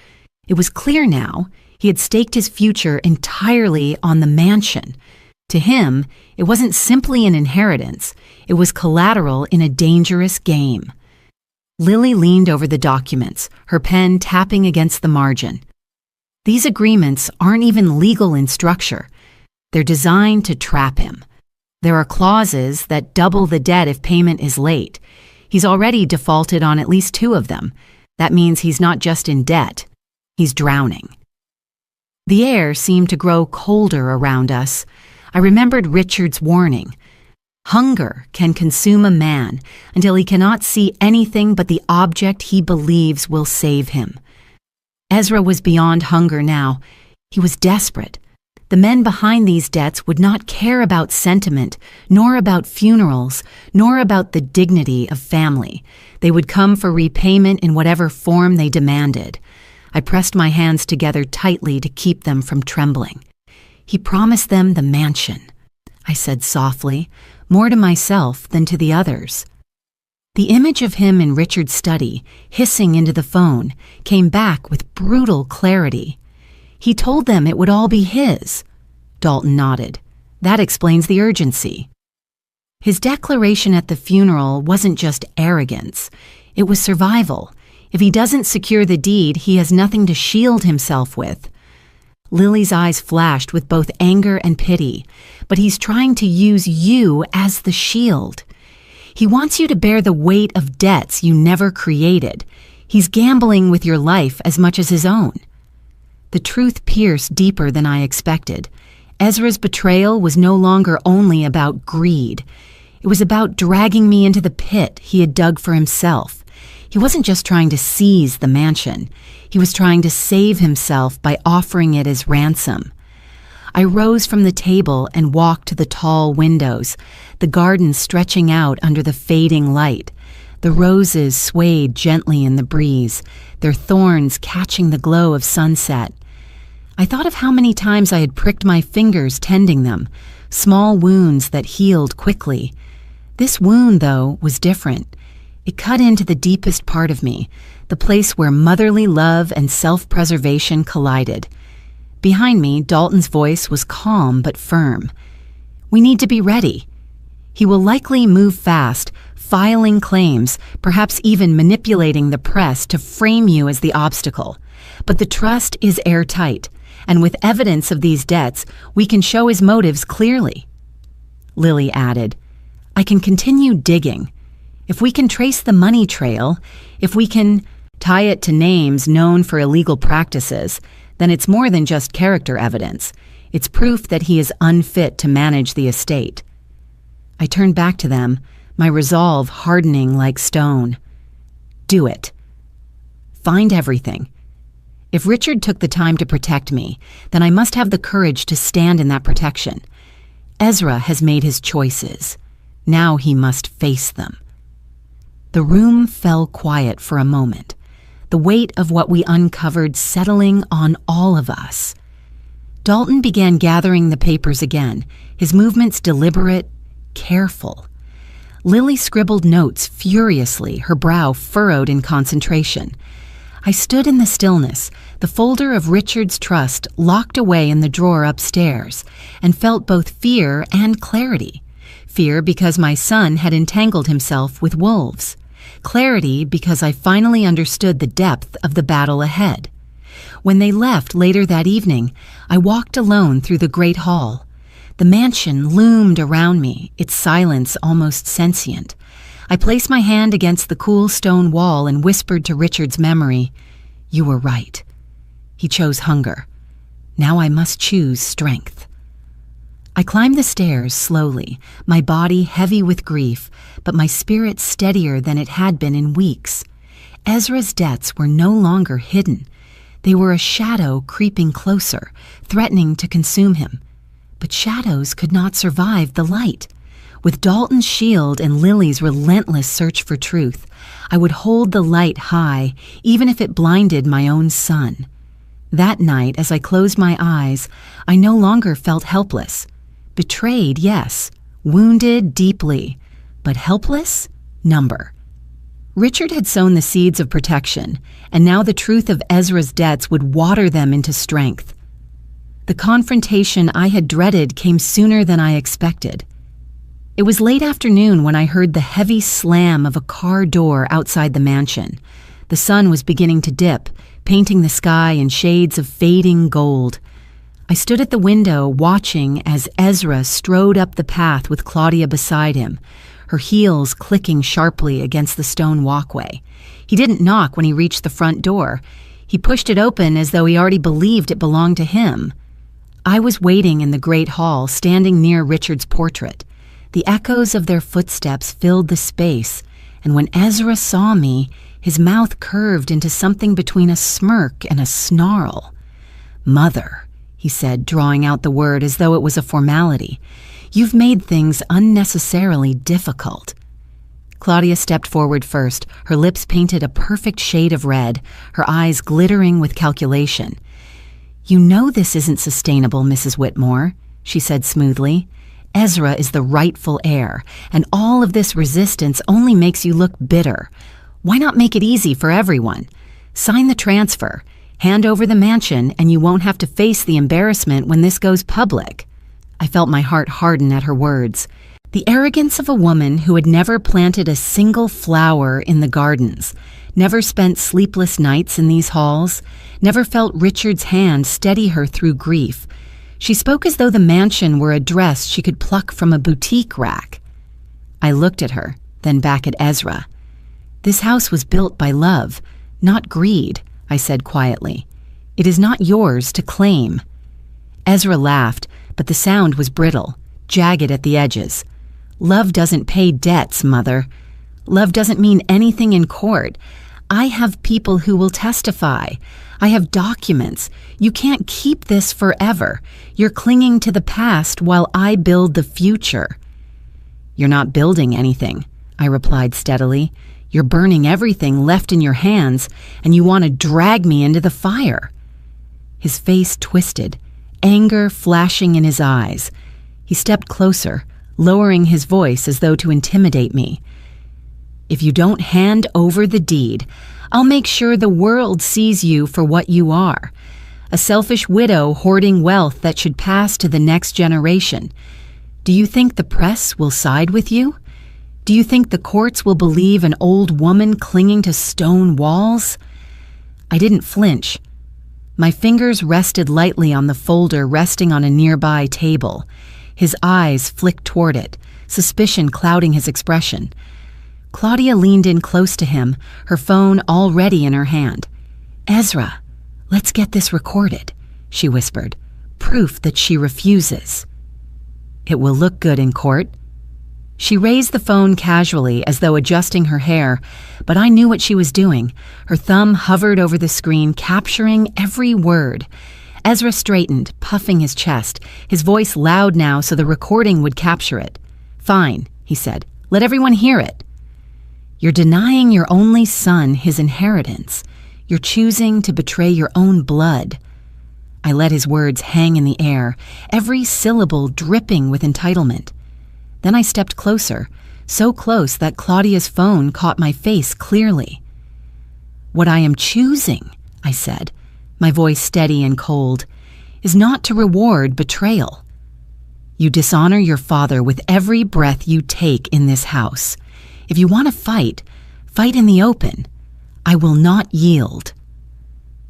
It was clear now he had staked his future entirely on the mansion. To him, it wasn't simply an inheritance. It was collateral in a dangerous game. Lily leaned over the documents, her pen tapping against the margin. "These agreements aren't even legal in structure. They're designed to trap him. There are clauses that double the debt if payment is late. He's already defaulted on at least 2 of them. That means he's not just in debt, he's drowning." The air seemed to grow colder around us. I remembered Richard's warning. Hunger can consume a man until he cannot see anything but the object he believes will save him. Ezra was beyond hunger now. He was desperate. The men behind these debts would not care about sentiment, nor about funerals, nor about the dignity of family. They would come for repayment in whatever form they demanded. I pressed my hands together tightly to keep them from trembling. "He promised them the mansion," I said softly, more to myself than to the others. The image of him in Richard's study, hissing into the phone, came back with brutal clarity. "He told them it would all be his." Dalton nodded. "That explains the urgency." His declaration at the funeral wasn't just arrogance. It was survival. If he doesn't secure the deed, he has nothing to shield himself with. Lily's eyes flashed with both anger and pity. "But he's trying to use you as the shield. He wants you to bear the weight of debts you never created. He's gambling with your life as much as his own." The truth pierced deeper than I expected. Ezra's betrayal was no longer only about greed. It was about dragging me into the pit he had dug for himself. He wasn't just trying to seize the mansion. He was trying to save himself by offering it as ransom. I rose from the table and walked to the tall windows, the garden stretching out under the fading light. The roses swayed gently in the breeze, their thorns catching the glow of sunset. I thought of how many times I had pricked my fingers tending them, small wounds that healed quickly. This wound, though, was different. It cut into the deepest part of me, the place where motherly love and self-preservation collided. Behind me, Dalton's voice was calm but firm. "We need to be ready. He will likely move fast, filing claims, perhaps even manipulating the press to frame you as the obstacle. But the trust is airtight, and with evidence of these debts, we can show his motives clearly." Lily added, "I can continue digging. If we can trace the money trail, if we can tie it to names known for illegal practices, then it's more than just character evidence. It's proof that he is unfit to manage the estate." I turned back to them, my resolve hardening like stone. Do it. Find everything. If Richard took the time to protect me, then I must have the courage to stand in that protection. Ezra has made his choices. Now he must face them. The room fell quiet for a moment, the weight of what we uncovered settling on all of us. Dalton began gathering the papers again, his movements deliberate, careful. Lily scribbled notes furiously, her brow furrowed in concentration. I stood in the stillness, the folder of Richard's trust locked away in the drawer upstairs, and felt both fear and clarity. Fear because my son had entangled himself with wolves. Clarity because I finally understood the depth of the battle ahead. When they left later that evening, I walked alone through the great hall. The mansion loomed around me, its silence almost sentient. I placed my hand against the cool stone wall and whispered to Richard's memory, "You were right." He chose hunger. Now I must choose strength. I climbed the stairs slowly, my body heavy with grief, but my spirit steadier than it had been in weeks. Ezra's debts were no longer hidden. They were a shadow creeping closer, threatening to consume him. But shadows could not survive the light. With Dalton's shield and Lily's relentless search for truth, I would hold the light high, even if it blinded my own son. That night, as I closed my eyes, I no longer felt helpless. Betrayed, yes. Wounded, deeply. But helpless? Number. Richard had sown the seeds of protection, and now the truth of Ezra's debts would water them into strength. The confrontation I had dreaded came sooner than I expected. It was late afternoon when I heard the heavy slam of a car door outside the mansion. The sun was beginning to dip, painting the sky in shades of fading gold. I stood at the window watching as Ezra strode up the path with Claudia beside him, her heels clicking sharply against the stone walkway. He didn't knock when he reached the front door. He pushed it open as though he already believed it belonged to him. I was waiting in the great hall, standing near Richard's portrait. The echoes of their footsteps filled the space, and when Ezra saw me, his mouth curved into something between a smirk and a snarl. "Mother," he said, drawing out the word as though it was a formality, "you've made things unnecessarily difficult." Claudia stepped forward first, her lips painted a perfect shade of red, her eyes glittering with calculation. "You know this isn't sustainable, Mrs. Whitmore," she said smoothly. "Ezra is the rightful heir, and all of this resistance only makes you look bitter. Why not make it easy for everyone? Sign the transfer, hand over the mansion, and you won't have to face the embarrassment when this goes public." I felt my heart harden at her words. The arrogance of a woman who had never planted a single flower in the gardens, never spent sleepless nights in these halls, never felt Richard's hand steady her through grief. She spoke as though the mansion were a dress she could pluck from a boutique rack. I looked at her, then back at Ezra. "This house was built by love, not greed," I said quietly. It is not yours to claim." Ezra laughed, but the sound was brittle, jagged at the edges. "Love doesn't pay debts, Mother. Love doesn't mean anything in court. I have people who will testify. I have documents. You can't keep this forever. You're clinging to the past while I build the future." "You're not building anything," I replied steadily. "You're burning everything left in your hands, and you want to drag me into the fire." His face twisted, anger flashing in his eyes. He stepped closer, lowering his voice as though to intimidate me. "If you don't hand over the deed, I'll make sure the world sees you for what you are. A selfish widow hoarding wealth that should pass to the next generation. Do you think the press will side with you? Do you think the courts will believe an old woman clinging to stone walls?" I didn't flinch. My fingers rested lightly on the folder resting on a nearby table. His eyes flicked toward it, suspicion clouding his expression. Claudia leaned in close to him, her phone already in her hand. "Ezra, let's get this recorded," she whispered. "Proof that she refuses." "It will look good in court." She raised the phone casually as though adjusting her hair, but I knew what she was doing. Her thumb hovered over the screen, capturing every word. Ezra straightened, puffing his chest, his voice loud now so the recording would capture it. "Fine," he said. "Let everyone hear it." "You're denying your only son his inheritance. You're choosing to betray your own blood." I let his words hang in the air, every syllable dripping with entitlement. Then I stepped closer, so close that Claudia's phone caught my face clearly. "What I am choosing," I said, my voice steady and cold, "is not to reward betrayal. You dishonor your father with every breath you take in this house. If you want to fight, fight in the open. I will not yield."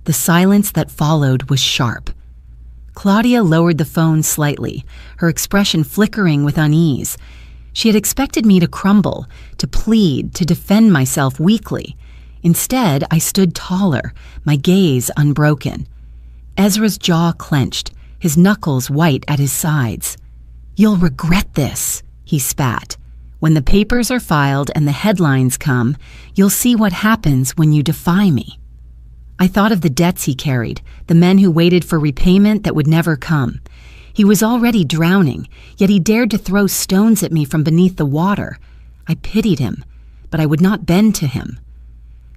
The silence that followed was sharp. Claudia lowered the phone slightly, her expression flickering with unease. She had expected me to crumble, to plead, to defend myself weakly. Instead, I stood taller, my gaze unbroken. Ezra's jaw clenched, his knuckles white at his sides. "You'll regret this," he spat. "When the papers are filed and the headlines come, you'll see what happens when you defy me." I thought of the debts he carried, the men who waited for repayment that would never come. He was already drowning, yet he dared to throw stones at me from beneath the water. I pitied him, but I would not bend to him.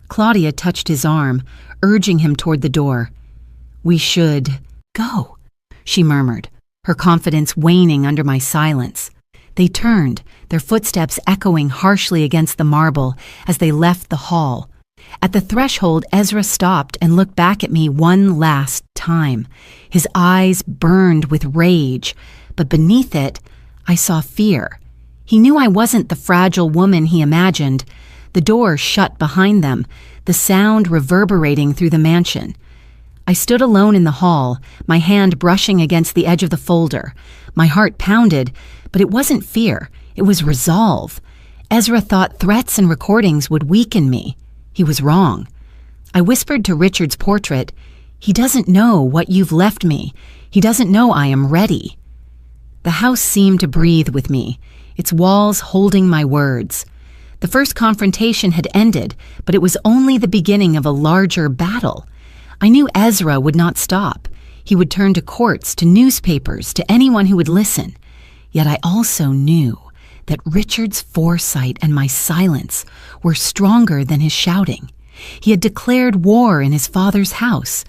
Claudia touched his arm, urging him toward the door. "We should go," she murmured, her confidence waning under my silence. They turned, their footsteps echoing harshly against the marble as they left the hall. At the threshold, Ezra stopped and looked back at me one last time. His eyes burned with rage, but beneath it, I saw fear. He knew I wasn't the fragile woman he imagined. The door shut behind them, the sound reverberating through the mansion. I stood alone in the hall, my hand brushing against the edge of the folder. My heart pounded, but it wasn't fear, it was resolve. Ezra thought threats and recordings would weaken me. He was wrong. I whispered to Richard's portrait, "He doesn't know what you've left me. He doesn't know I am ready." The house seemed to breathe with me, its walls holding my words. The first confrontation had ended, but it was only the beginning of a larger battle. I knew Ezra would not stop. He would turn to courts, to newspapers, to anyone who would listen. Yet I also knew that Richard's foresight and my silence were stronger than his shouting. He had declared war in his father's house.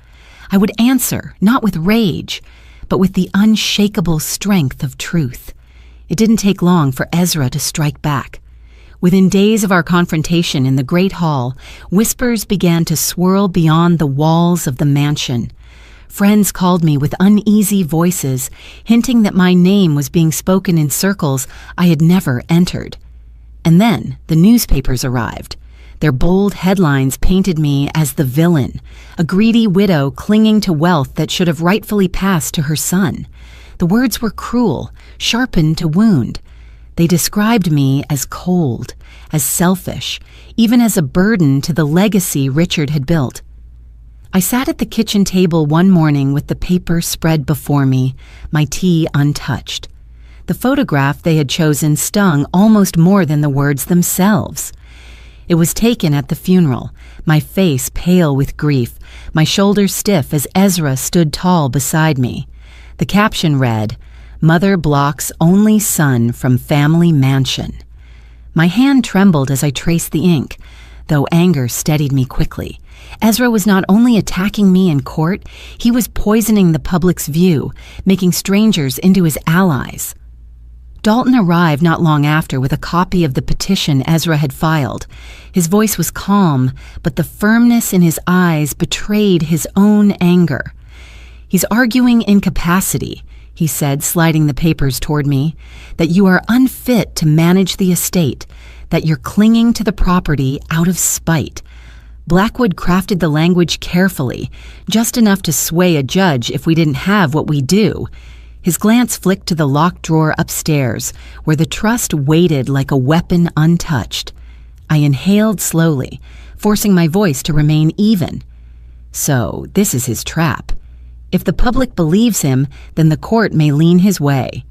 I would answer, not with rage, but with the unshakable strength of truth. It didn't take long for Ezra to strike back. Within days of our confrontation in the great hall, whispers began to swirl beyond the walls of the mansion. Friends called me with uneasy voices, hinting that my name was being spoken in circles I had never entered. And then the newspapers arrived. Their bold headlines painted me as the villain, a greedy widow clinging to wealth that should have rightfully passed to her son. The words were cruel, sharpened to wound. They described me as cold, as selfish, even as a burden to the legacy Richard had built. I sat at the kitchen table one morning with the paper spread before me, my tea untouched. The photograph they had chosen stung almost more than the words themselves. It was taken at the funeral, my face pale with grief, my shoulders stiff as Ezra stood tall beside me. The caption read, "Mother blocks only son from family mansion." My hand trembled as I traced the ink, though anger steadied me quickly. Ezra was not only attacking me in court, he was poisoning the public's view, making strangers into his allies. Dalton arrived not long after with a copy of the petition Ezra had filed. His voice was calm, but the firmness in his eyes betrayed his own anger. "He's arguing incapacity," he said, sliding the papers toward me, "that you are unfit to manage the estate, that you're clinging to the property out of spite." Blackwood crafted the language carefully, just enough to sway a judge if we didn't have what we do. His glance flicked to the locked drawer upstairs, where the trust waited like a weapon untouched. I inhaled slowly, forcing my voice to remain even. So, this is his trap. If the public believes him, then the court may lean his way.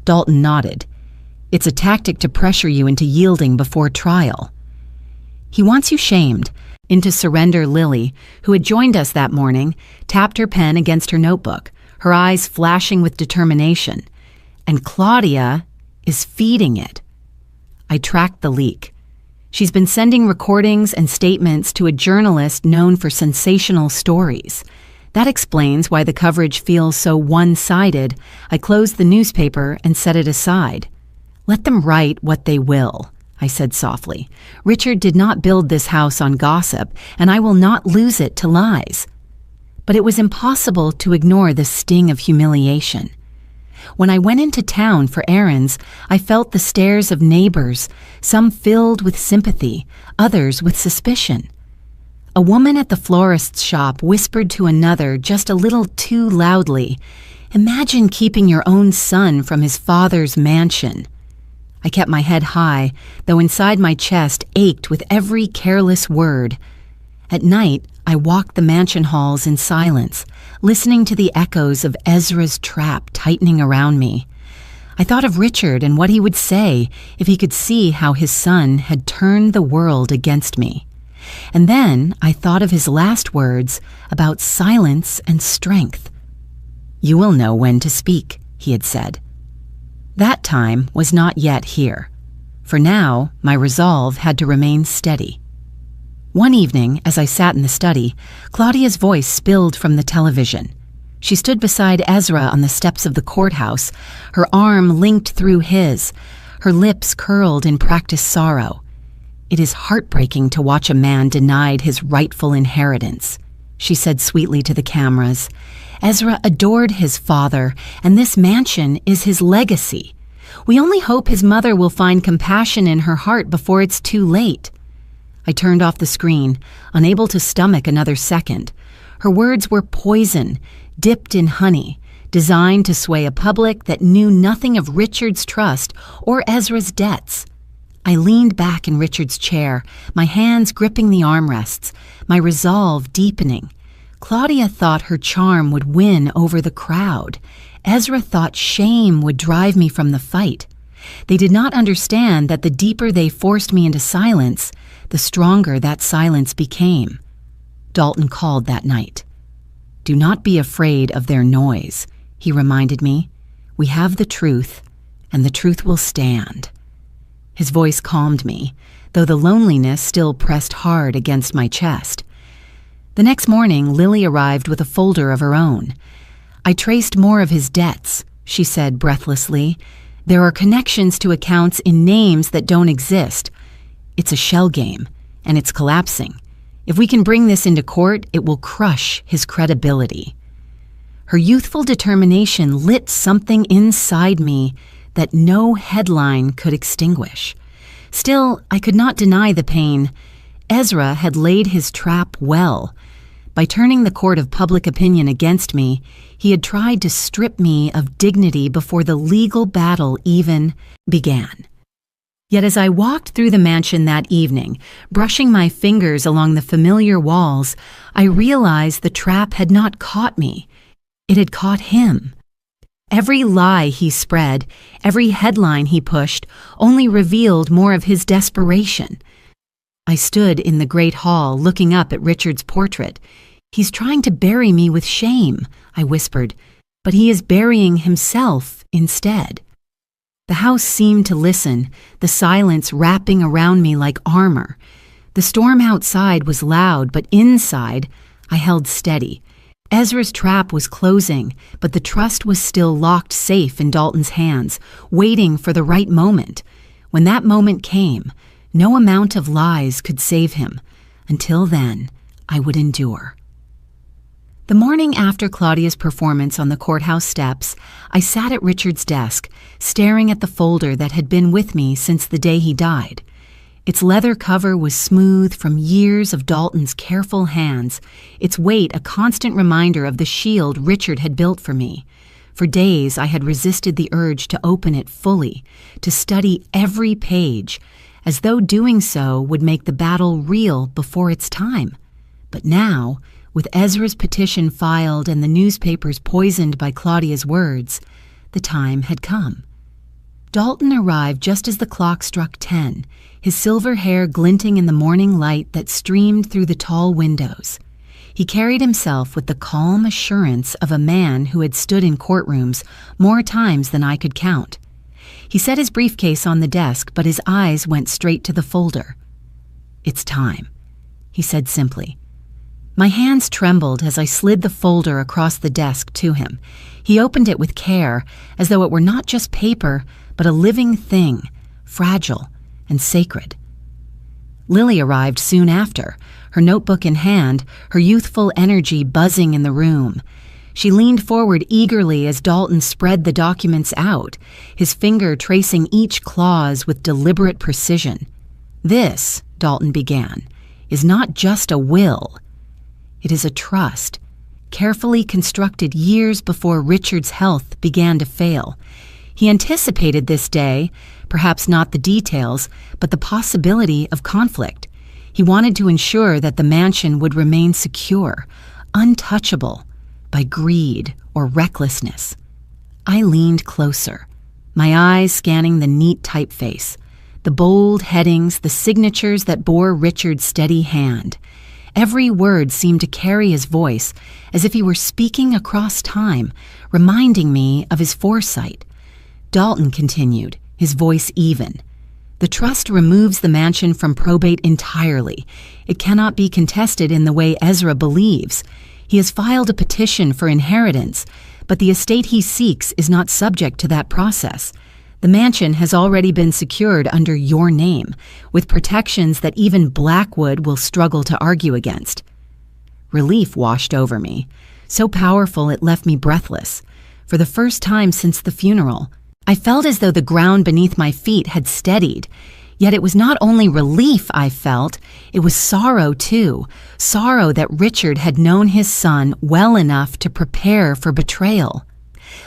Dalton nodded. "It's a tactic to pressure you into yielding before trial." "He wants you shamed." Into surrender Lily, who had joined us that morning, tapped her pen against her notebook, her eyes flashing with determination. "And Claudia is feeding it." I tracked the leak. "She's been sending recordings and statements to a journalist known for sensational stories. That explains why the coverage feels so one-sided." I closed the newspaper and set it aside. "Let them write what they will," I said softly. "Richard did not build this house on gossip, and I will not lose it to lies." But it was impossible to ignore the sting of humiliation. When I went into town for errands, I felt the stares of neighbors, some filled with sympathy, others with suspicion. A woman at the florist's shop whispered to another just a little too loudly, "Imagine keeping your own son from his father's mansion." I kept my head high, though inside my chest ached with every careless word. At night, I walked the mansion halls in silence, listening to the echoes of Ezra's trap tightening around me. I thought of Richard and what he would say if he could see how his son had turned the world against me. And then I thought of his last words about silence and strength. "You will know when to speak," he had said. That time was not yet here. For now, my resolve had to remain steady. One evening, as I sat in the study, Claudia's voice spilled from the television. She stood beside Ezra on the steps of the courthouse, her arm linked through his, her lips curled in practiced sorrow. "It is heartbreaking to watch a man denied his rightful inheritance," she said sweetly to the cameras. "Ezra adored his father, and this mansion is his legacy. We only hope his mother will find compassion in her heart before it's too late." I turned off the screen, unable to stomach another second. Her words were poison, dipped in honey, designed to sway a public that knew nothing of Richard's trust or Ezra's debts. I leaned back in Richard's chair, my hands gripping the armrests, my resolve deepening. Claudia thought her charm would win over the crowd. Ezra thought shame would drive me from the fight. They did not understand that the deeper they forced me into silence, the stronger that silence became. Dalton called that night. "Do not be afraid of their noise," he reminded me. "We have the truth, and the truth will stand." His voice calmed me, though the loneliness still pressed hard against my chest. The next morning, Lily arrived with a folder of her own. "I traced more of his debts," she said breathlessly. "There are connections to accounts in names that don't exist. It's a shell game, and it's collapsing. If we can bring this into court, it will crush his credibility." Her youthful determination lit something inside me that no headline could extinguish. Still, I could not deny the pain. Ezra had laid his trap well. By turning the court of public opinion against me, he had tried to strip me of dignity before the legal battle even began. Yet as I walked through the mansion that evening, brushing my fingers along the familiar walls, I realized the trap had not caught me. It had caught him. Every lie he spread, every headline he pushed, only revealed more of his desperation. I stood in the great hall looking up at Richard's portrait. "He's trying to bury me with shame," I whispered, "but he is burying himself instead." The house seemed to listen, the silence wrapping around me like armor. The storm outside was loud, but inside, I held steady. Ezra's trap was closing, but the trust was still locked safe in Dalton's hands, waiting for the right moment. When that moment came, no amount of lies could save him. Until then, I would endure. The morning after Claudia's performance on the courthouse steps, I sat at Richard's desk, staring at the folder that had been with me since the day he died. Its leather cover was smooth from years of Dalton's careful hands, its weight a constant reminder of the shield Richard had built for me. For days I had resisted the urge to open it fully, to study every page, as though doing so would make the battle real before its time. But now, with Ezra's petition filed and the newspapers poisoned by Claudia's words, the time had come. Dalton arrived just as the clock struck 10, his silver hair glinting in the morning light that streamed through the tall windows. He carried himself with the calm assurance of a man who had stood in courtrooms more times than I could count. He set his briefcase on the desk, but his eyes went straight to the folder. "It's time," he said simply. My hands trembled as I slid the folder across the desk to him. He opened it with care, as though it were not just paper, but a living thing, fragile and sacred. Lily arrived soon after, her notebook in hand, her youthful energy buzzing in the room. She leaned forward eagerly as Dalton spread the documents out, his finger tracing each clause with deliberate precision. "This," Dalton began, "is not just a will. It is a trust, carefully constructed years before Richard's health began to fail. He anticipated this day, perhaps not the details, but the possibility of conflict. He wanted to ensure that the mansion would remain secure, untouchable by greed or recklessness." I leaned closer, my eyes scanning the neat typeface, the bold headings, the signatures that bore Richard's steady hand. Every word seemed to carry his voice, as if he were speaking across time, reminding me of his foresight. Dalton continued, his voice even. "The trust removes the mansion from probate entirely. It cannot be contested in the way Ezra believes. He has filed a petition for inheritance, but the estate he seeks is not subject to that process. The mansion has already been secured under your name, with protections that even Blackwood will struggle to argue against." Relief washed over me, so powerful it left me breathless. For the first time since the funeral, I felt as though the ground beneath my feet had steadied. Yet it was not only relief I felt, it was sorrow too, sorrow that Richard had known his son well enough to prepare for betrayal.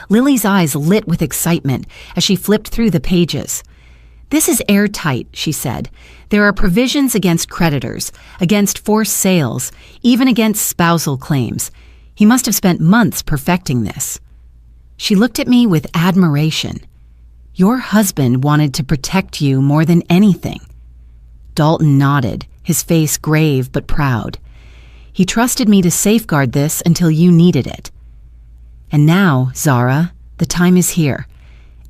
Lily's eyes lit with excitement as she flipped through the pages. "This is airtight," she said. "There are provisions against creditors, against forced sales, even against spousal claims. He must have spent months perfecting this." She looked at me with admiration. "Your husband wanted to protect you more than anything." Dalton nodded, his face grave but proud. "He trusted me to safeguard this until you needed it. And now, Zara, the time is here.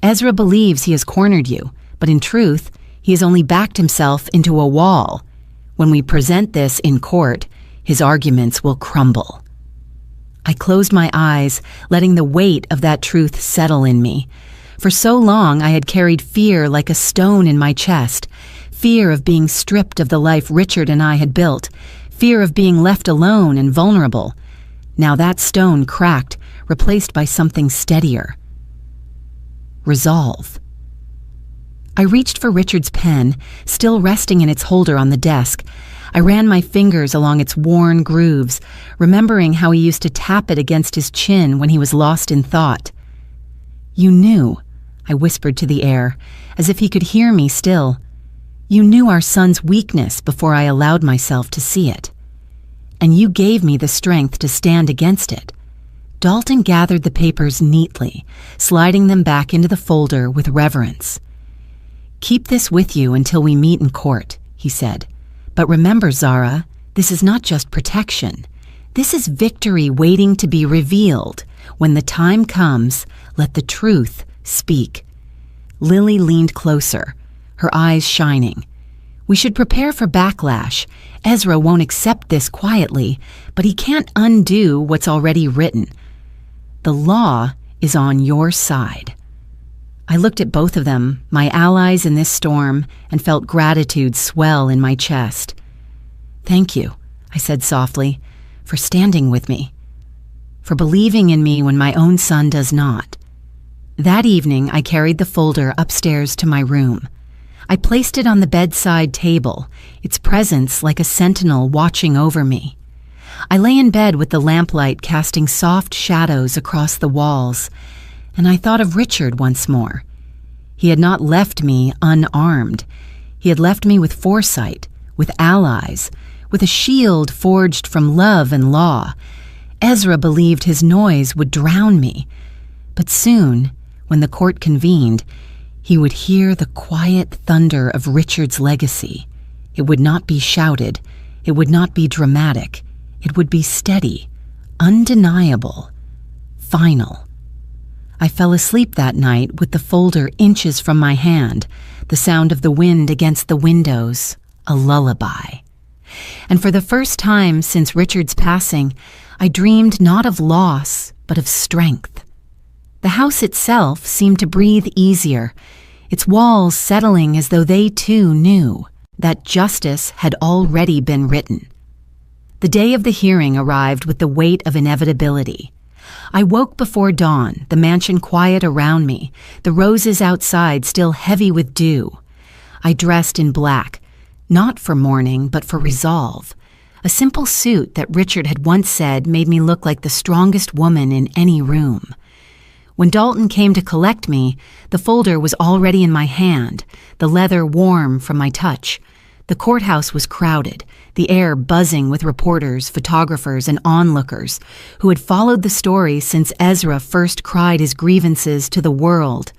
Ezra believes he has cornered you, but in truth, he has only backed himself into a wall. When we present this in court, his arguments will crumble." I closed my eyes, letting the weight of that truth settle in me. For so long I had carried fear like a stone in my chest, fear of being stripped of the life Richard and I had built, fear of being left alone and vulnerable. Now that stone cracked, replaced by something steadier. Resolve. I reached for Richard's pen, still resting in its holder on the desk. I ran my fingers along its worn grooves, remembering how he used to tap it against his chin when he was lost in thought. "You knew," I whispered to the air, as if he could hear me still. "You knew our son's weakness before I allowed myself to see it. And you gave me the strength to stand against it." Dalton gathered the papers neatly, sliding them back into the folder with reverence. "Keep this with you until we meet in court," he said. "But remember, Zara, this is not just protection. This is victory waiting to be revealed. When the time comes, let the truth speak." Lily leaned closer, her eyes shining. "We should prepare for backlash. Ezra won't accept this quietly, but he can't undo what's already written. The law is on your side." I looked at both of them, my allies in this storm, and felt gratitude swell in my chest. "Thank you," I said softly, "for standing with me, for believing in me when my own son does not." That evening, I carried the folder upstairs to my room. I placed it on the bedside table, its presence like a sentinel watching over me. I lay in bed with the lamplight casting soft shadows across the walls, and I thought of Richard once more. He had not left me unarmed. He had left me with foresight, with allies, with a shield forged from love and law. Ezra believed his noise would drown me, but soon, when the court convened, he would hear the quiet thunder of Richard's legacy. It would not be shouted. It would not be dramatic. It would be steady, undeniable, final. I fell asleep that night with the folder inches from my hand, the sound of the wind against the windows, a lullaby. And for the first time since Richard's passing, I dreamed not of loss, but of strength. The house itself seemed to breathe easier, its walls settling as though they too knew that justice had already been written. The day of the hearing arrived with the weight of inevitability. I woke before dawn, the mansion quiet around me, the roses outside still heavy with dew. I dressed in black, not for mourning, but for resolve. A simple suit that Richard had once said made me look like the strongest woman in any room. When Dalton came to collect me, the folder was already in my hand, the leather warm from my touch. The courthouse was crowded, the air buzzing with reporters, photographers, and onlookers who had followed the story since Ezra first cried his grievances to the world.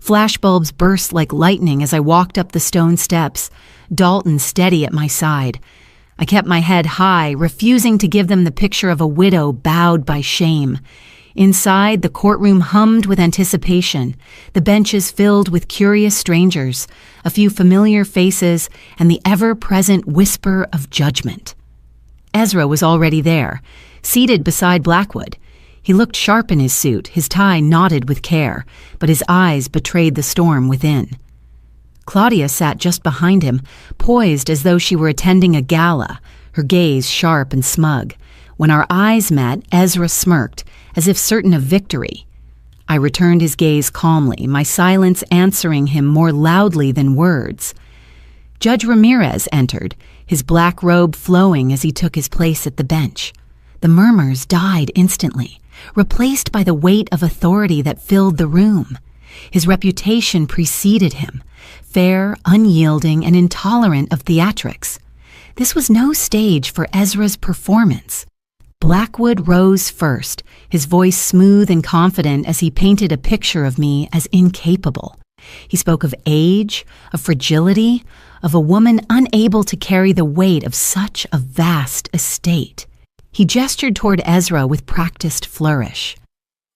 Flashbulbs burst like lightning as I walked up the stone steps, Dalton steady at my side. I kept my head high, refusing to give them the picture of a widow bowed by shame. Inside, the courtroom hummed with anticipation, the benches filled with curious strangers, a few familiar faces, and the ever-present whisper of judgment. Ezra was already there, seated beside Blackwood. He looked sharp in his suit, his tie knotted with care, but his eyes betrayed the storm within. Claudia sat just behind him, poised as though she were attending a gala, her gaze sharp and smug. When our eyes met, Ezra smirked, as if certain of victory. I returned his gaze calmly, my silence answering him more loudly than words. Judge Ramirez entered, his black robe flowing as he took his place at the bench. The murmurs died instantly, replaced by the weight of authority that filled the room. His reputation preceded him, fair, unyielding, and intolerant of theatrics. This was no stage for Ezra's performance. Blackwood rose first, his voice smooth and confident as he painted a picture of me as incapable. He spoke of age, of fragility, of a woman unable to carry the weight of such a vast estate. He gestured toward Ezra with practiced flourish.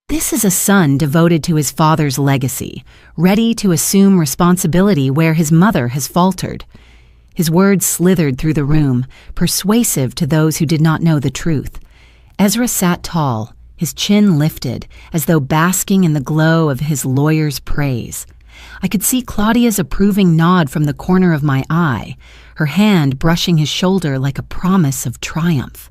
This is a son devoted to his father's legacy, ready to assume responsibility where his mother has faltered. His words slithered through the room, persuasive to those who did not know the truth. Ezra sat tall, his chin lifted, as though basking in the glow of his lawyer's praise. I could see Claudia's approving nod from the corner of my eye, her hand brushing his shoulder like a promise of triumph.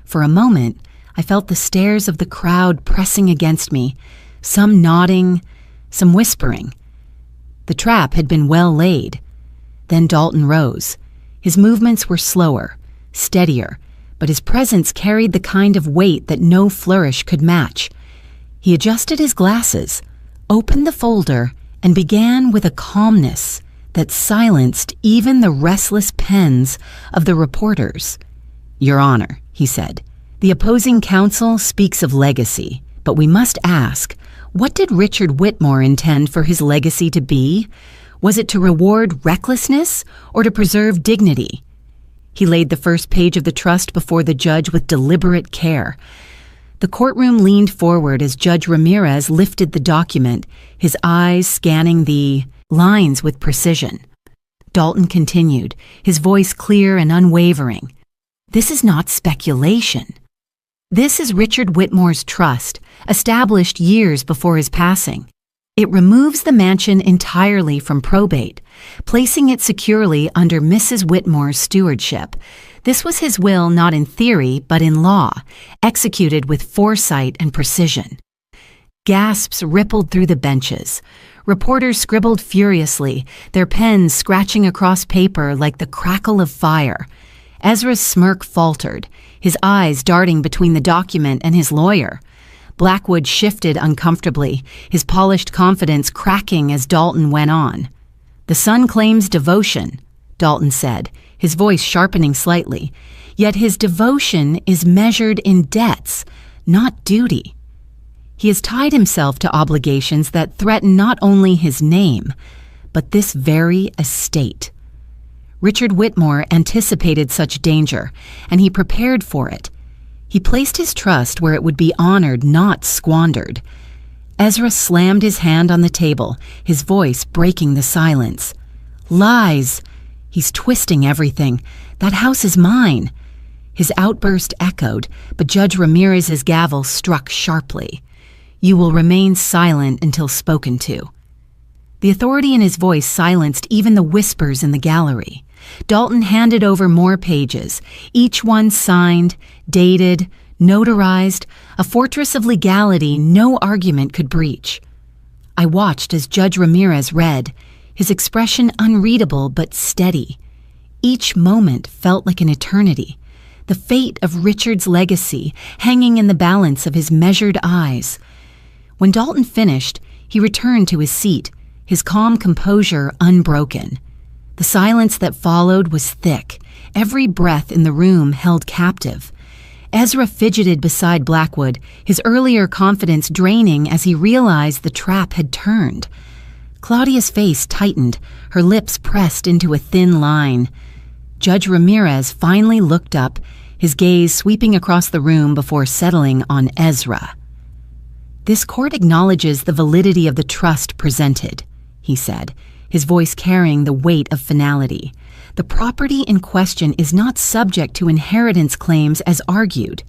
For a moment, I felt the stares of the crowd pressing against me, some nodding, some whispering. The trap had been well laid. Then Dalton rose. His movements were slower, steadier, but his presence carried the kind of weight that no flourish could match. He adjusted his glasses, opened the folder and began with a calmness that silenced even the restless pens of the reporters. "Your Honor," he said, "the opposing counsel speaks of legacy, but we must ask, what did Richard Whitmore intend for his legacy to be? Was it to reward recklessness or to preserve dignity?" He laid the first page of the trust before the judge with deliberate care. The courtroom leaned forward as Judge Ramirez lifted the document, his eyes scanning the lines with precision. Dalton continued, his voice clear and unwavering. "This is not speculation. This is Richard Whitmore's trust, established years before his passing. It removes the mansion entirely from probate, placing it securely under Mrs. Whitmore's stewardship. This was his will not in theory, but in law, executed with foresight and precision." Gasps rippled through the benches. Reporters scribbled furiously, their pens scratching across paper like the crackle of fire. Ezra's smirk faltered, his eyes darting between the document and his lawyer. Blackwood shifted uncomfortably, his polished confidence cracking as Dalton went on. "The son claims devotion," Dalton said, his voice sharpening slightly. "Yet his devotion is measured in debts, not duty. He has tied himself to obligations that threaten not only his name, but this very estate." Richard Whitmore anticipated such danger, and he prepared for it. He placed his trust where it would be honored, not squandered. Ezra slammed his hand on the table, his voice breaking the silence. "Lies! He's twisting everything. That house is mine." His outburst echoed, but Judge Ramirez's gavel struck sharply. "You will remain silent until spoken to." The authority in his voice silenced even the whispers in the gallery. Dalton handed over more pages, each one signed, dated, notarized, a fortress of legality no argument could breach. I watched as Judge Ramirez read, his expression unreadable but steady. Each moment felt like an eternity, the fate of Richard's legacy hanging in the balance of his measured eyes. When Dalton finished, he returned to his seat, his calm composure unbroken. The silence that followed was thick, every breath in the room held captive. Ezra fidgeted beside Blackwood, his earlier confidence draining as he realized the trap had turned. Claudia's face tightened, her lips pressed into a thin line. Judge Ramirez finally looked up, his gaze sweeping across the room before settling on Ezra. "This court acknowledges the validity of the trust presented," he said, his voice carrying the weight of finality. "The property in question is not subject to inheritance claims as argued.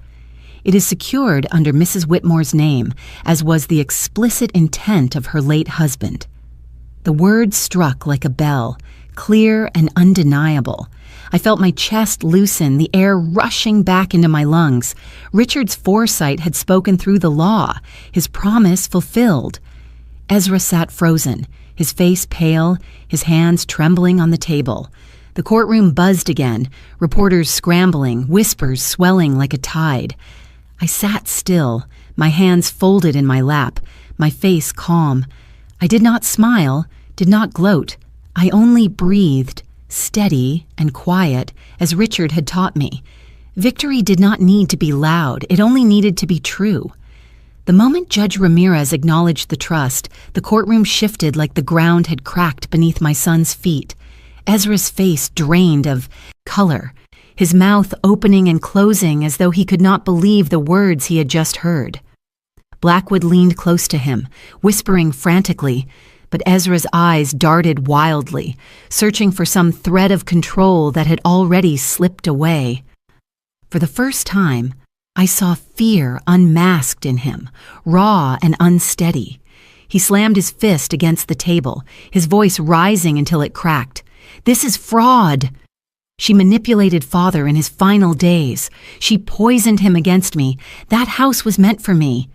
It is secured under Mrs. Whitmore's name, as was the explicit intent of her late husband." The words struck like a bell, clear and undeniable. I felt my chest loosen, the air rushing back into my lungs. Richard's foresight had spoken through the law, his promise fulfilled. Ezra sat frozen, his face pale, his hands trembling on the table. The courtroom buzzed again, reporters scrambling, whispers swelling like a tide. I sat still, my hands folded in my lap, my face calm. I did not smile, did not gloat. I only breathed, steady and quiet, as Richard had taught me. Victory did not need to be loud, it only needed to be true. The moment Judge Ramirez acknowledged the trust, the courtroom shifted like the ground had cracked beneath my son's feet. Ezra's face drained of color, his mouth opening and closing as though he could not believe the words he had just heard. Blackwood leaned close to him, whispering frantically, but Ezra's eyes darted wildly, searching for some thread of control that had already slipped away. For the first time, I saw fear unmasked in him, raw and unsteady. He slammed his fist against the table, his voice rising until it cracked. "This is fraud! She manipulated Father in his final days. She poisoned him against me. That house was meant for me."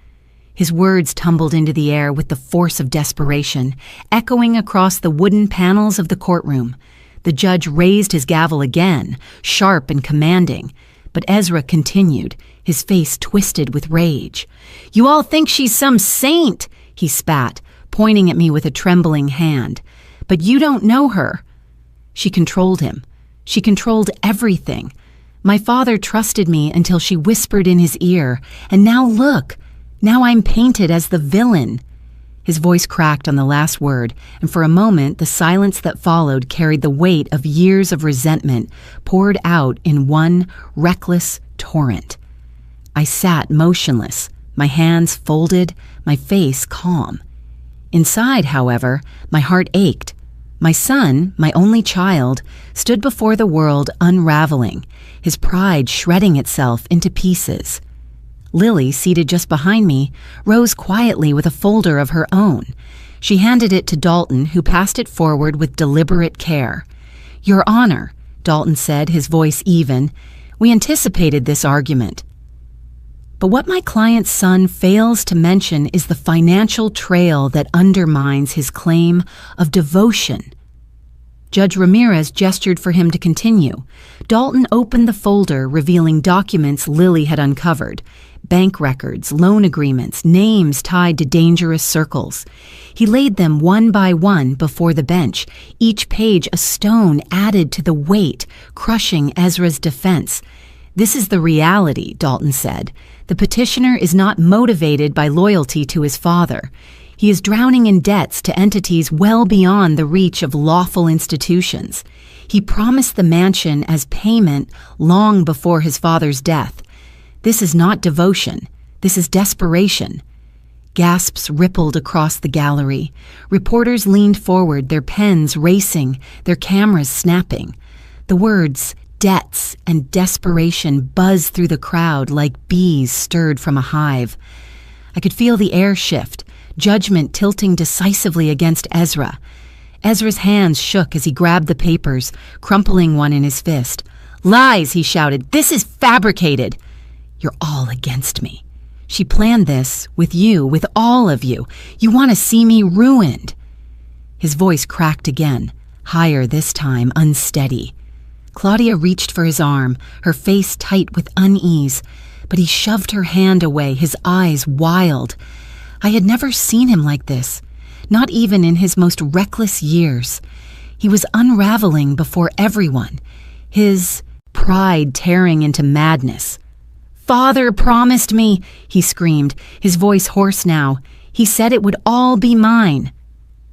His words tumbled into the air with the force of desperation, echoing across the wooden panels of the courtroom. The judge raised his gavel again, sharp and commanding, but Ezra continued, his face twisted with rage. "You all think she's some saint," he spat, pointing at me with a trembling hand. "But you don't know her." She controlled him. She controlled everything. My father trusted me until she whispered in his ear, and now look, now I'm painted as the villain. His voice cracked on the last word, and for a moment the silence that followed carried the weight of years of resentment poured out in one reckless torrent. I sat motionless, my hands folded, my face calm. Inside, however, my heart ached. My son, my only child, stood before the world unraveling, his pride shredding itself into pieces. Lily, seated just behind me, rose quietly with a folder of her own. She handed it to Dalton, who passed it forward with deliberate care. "Your Honor," Dalton said, his voice even, "we anticipated this argument." But what my client's son fails to mention is the financial trail that undermines his claim of devotion. Judge Ramirez gestured for him to continue. Dalton opened the folder, revealing documents Lily had uncovered. Bank records, loan agreements, names tied to dangerous circles. He laid them one by one before the bench, each page a stone added to the weight, crushing Ezra's defense. "This is the reality," Dalton said. "The petitioner is not motivated by loyalty to his father. He is drowning in debts to entities well beyond the reach of lawful institutions. He promised the mansion as payment long before his father's death. This is not devotion. This is desperation." Gasps rippled across the gallery. Reporters leaned forward, their pens racing, their cameras snapping. The words, debts and desperation, buzzed through the crowd like bees stirred from a hive. I could feel the air shift, judgment tilting decisively against Ezra. Ezra's hands shook as he grabbed the papers, crumpling one in his fist. "Lies," he shouted. "This is fabricated." "You're all against me. She planned this, with you, with all of you. You want to see me ruined." His voice cracked again, higher this time, unsteady. Claudia reached for his arm, her face tight with unease, but he shoved her hand away, his eyes wild. I had never seen him like this, not even in his most reckless years. He was unraveling before everyone, his pride tearing into madness. "Father promised me," he screamed, his voice hoarse now. "He said it would all be mine."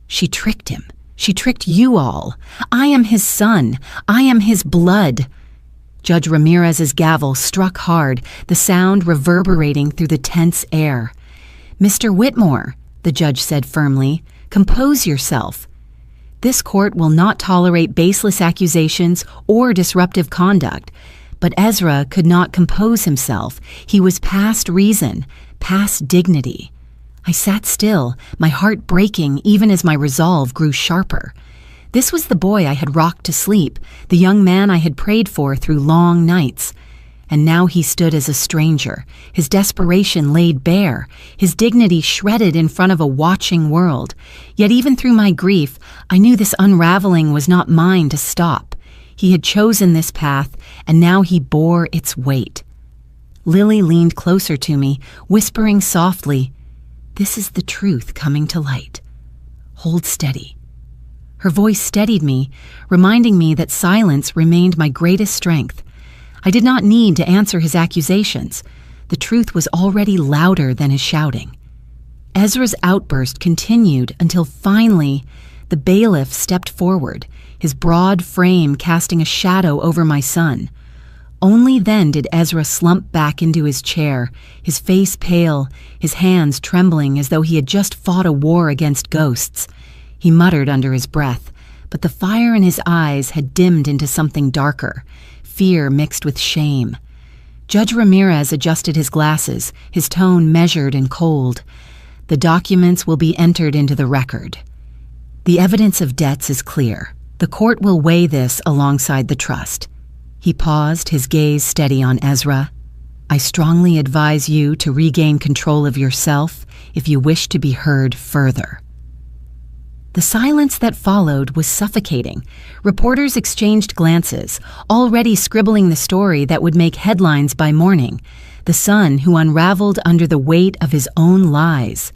She tricked him. She tricked you all. I am his son. I am his blood. Judge Ramirez's gavel struck hard, the sound reverberating through the tense air. "Mr. Whitmore," the judge said firmly, "compose yourself. This court will not tolerate baseless accusations or disruptive conduct." But Ezra could not compose himself. He was past reason, past dignity. I sat still, my heart breaking even as my resolve grew sharper. This was the boy I had rocked to sleep, the young man I had prayed for through long nights. And now he stood as a stranger, his desperation laid bare, his dignity shredded in front of a watching world. Yet even through my grief, I knew this unraveling was not mine to stop. He had chosen this path, and now he bore its weight. Lily leaned closer to me, whispering softly, "This is the truth coming to light. Hold steady." Her voice steadied me, reminding me that silence remained my greatest strength. I did not need to answer his accusations. The truth was already louder than his shouting. Ezra's outburst continued until finally the bailiff stepped forward, his broad frame casting a shadow over my son. Only then did Ezra slump back into his chair, his face pale, his hands trembling as though he had just fought a war against ghosts. He muttered under his breath, but the fire in his eyes had dimmed into something darker, fear mixed with shame. Judge Ramirez adjusted his glasses, his tone measured and cold. "The documents will be entered into the record. The evidence of debts is clear. The court will weigh this alongside the trust." He paused, his gaze steady on Ezra. "I strongly advise you to regain control of yourself if you wish to be heard further." The silence that followed was suffocating. Reporters exchanged glances, already scribbling the story that would make headlines by morning. The son who unraveled under the weight of his own lies.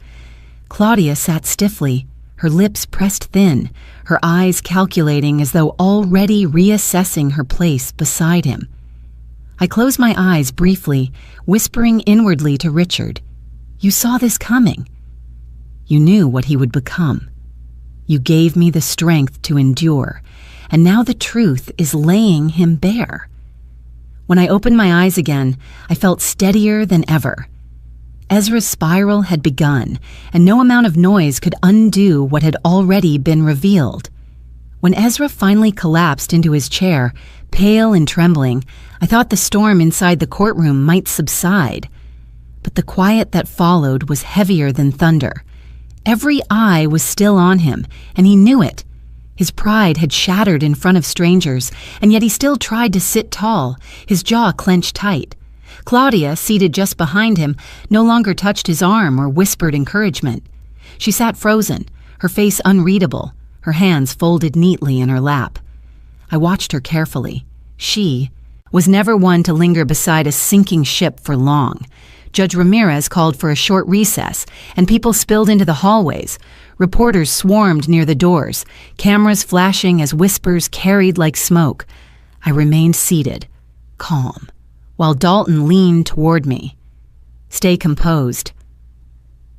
Claudia sat stiffly, her lips pressed thin, her eyes calculating as though already reassessing her place beside him. I closed my eyes briefly, whispering inwardly to Richard, "You saw this coming. You knew what he would become. You gave me the strength to endure, and now the truth is laying him bare." When I opened my eyes again, I felt steadier than ever. Ezra's spiral had begun, and no amount of noise could undo what had already been revealed. When Ezra finally collapsed into his chair, pale and trembling, I thought the storm inside the courtroom might subside. But the quiet that followed was heavier than thunder. Every eye was still on him, and he knew it. His pride had shattered in front of strangers, and yet he still tried to sit tall, his jaw clenched tight. Claudia, seated just behind him, no longer touched his arm or whispered encouragement. She sat frozen, her face unreadable, her hands folded neatly in her lap. I watched her carefully. She was never one to linger beside a sinking ship for long. Judge Ramirez called for a short recess, and people spilled into the hallways. Reporters swarmed near the doors, cameras flashing as whispers carried like smoke. I remained seated, calm, while Dalton leaned toward me. "Stay composed.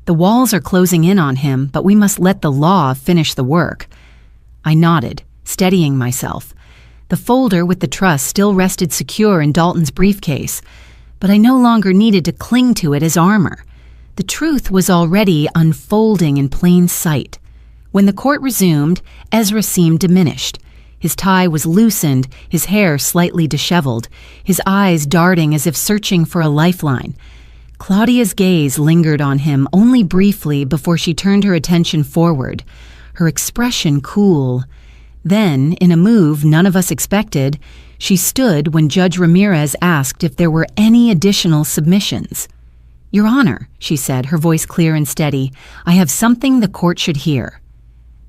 The walls are closing in on him, but we must let the law finish the work." I nodded, steadying myself. The folder with the trust still rested secure in Dalton's briefcase, but I no longer needed to cling to it as armor. The truth was already unfolding in plain sight. When the court resumed, Ezra seemed diminished. His tie was loosened, his hair slightly disheveled, his eyes darting as if searching for a lifeline. Claudia's gaze lingered on him only briefly before she turned her attention forward, her expression cool. Then, in a move none of us expected, she stood when Judge Ramirez asked if there were any additional submissions. "Your Honor," she said, her voice clear and steady, "I have something the court should hear."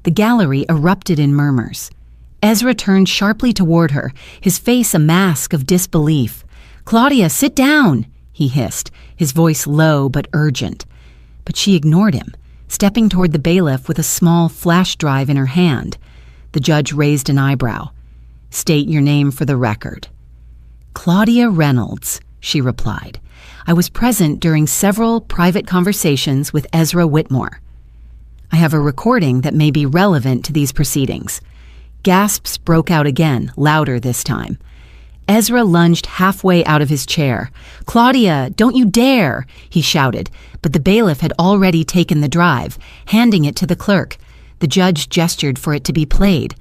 The gallery erupted in murmurs. Ezra turned sharply toward her, his face a mask of disbelief. "Claudia, sit down," he hissed, his voice low but urgent. But she ignored him, stepping toward the bailiff with a small flash drive in her hand. The judge raised an eyebrow. "State your name for the record." "Claudia Reynolds," she replied. "I was present during several private conversations with Ezra Whitmore. I have a recording that may be relevant to these proceedings." Gasps broke out again, louder this time. Ezra lunged halfway out of his chair. "Claudia, don't you dare!" he shouted, but the bailiff had already taken the drive, handing it to the clerk. The judge gestured for it to be played.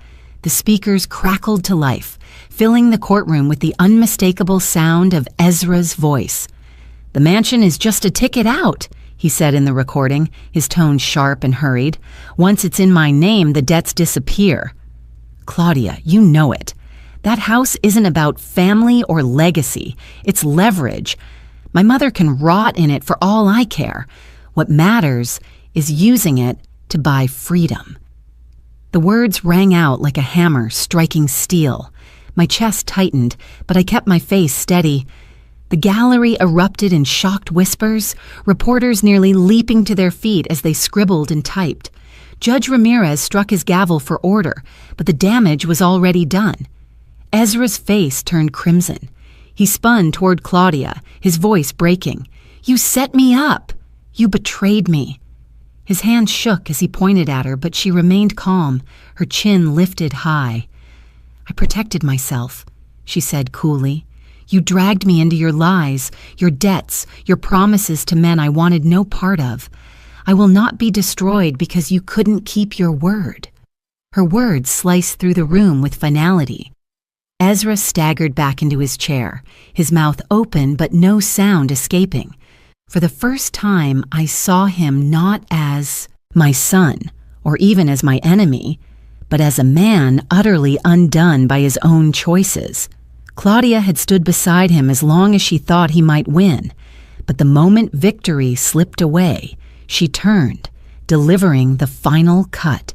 The speakers crackled to life, filling the courtroom with the unmistakable sound of Ezra's voice. "The mansion is just a ticket out," he said in the recording, his tone sharp and hurried. "Once it's in my name, the debts disappear." "Claudia, you know it. That house isn't about family or legacy. It's leverage. My mother can rot in it for all I care. What matters is using it to buy freedom." The words rang out like a hammer striking steel. My chest tightened, but I kept my face steady. The gallery erupted in shocked whispers, reporters nearly leaping to their feet as they scribbled and typed. Judge Ramirez struck his gavel for order, but the damage was already done. Ezra's face turned crimson. He spun toward Claudia, his voice breaking. "You set me up! You betrayed me!" His hand shook as he pointed at her, but she remained calm, her chin lifted high. "I protected myself," she said coolly. "You dragged me into your lies, your debts, your promises to men I wanted no part of. I will not be destroyed because you couldn't keep your word." Her words sliced through the room with finality. Ezra staggered back into his chair, his mouth open but no sound escaping. For the first time, I saw him not as my son, or even as my enemy, but as a man utterly undone by his own choices. Claudia had stood beside him as long as she thought he might win, but the moment victory slipped away, she turned, delivering the final cut.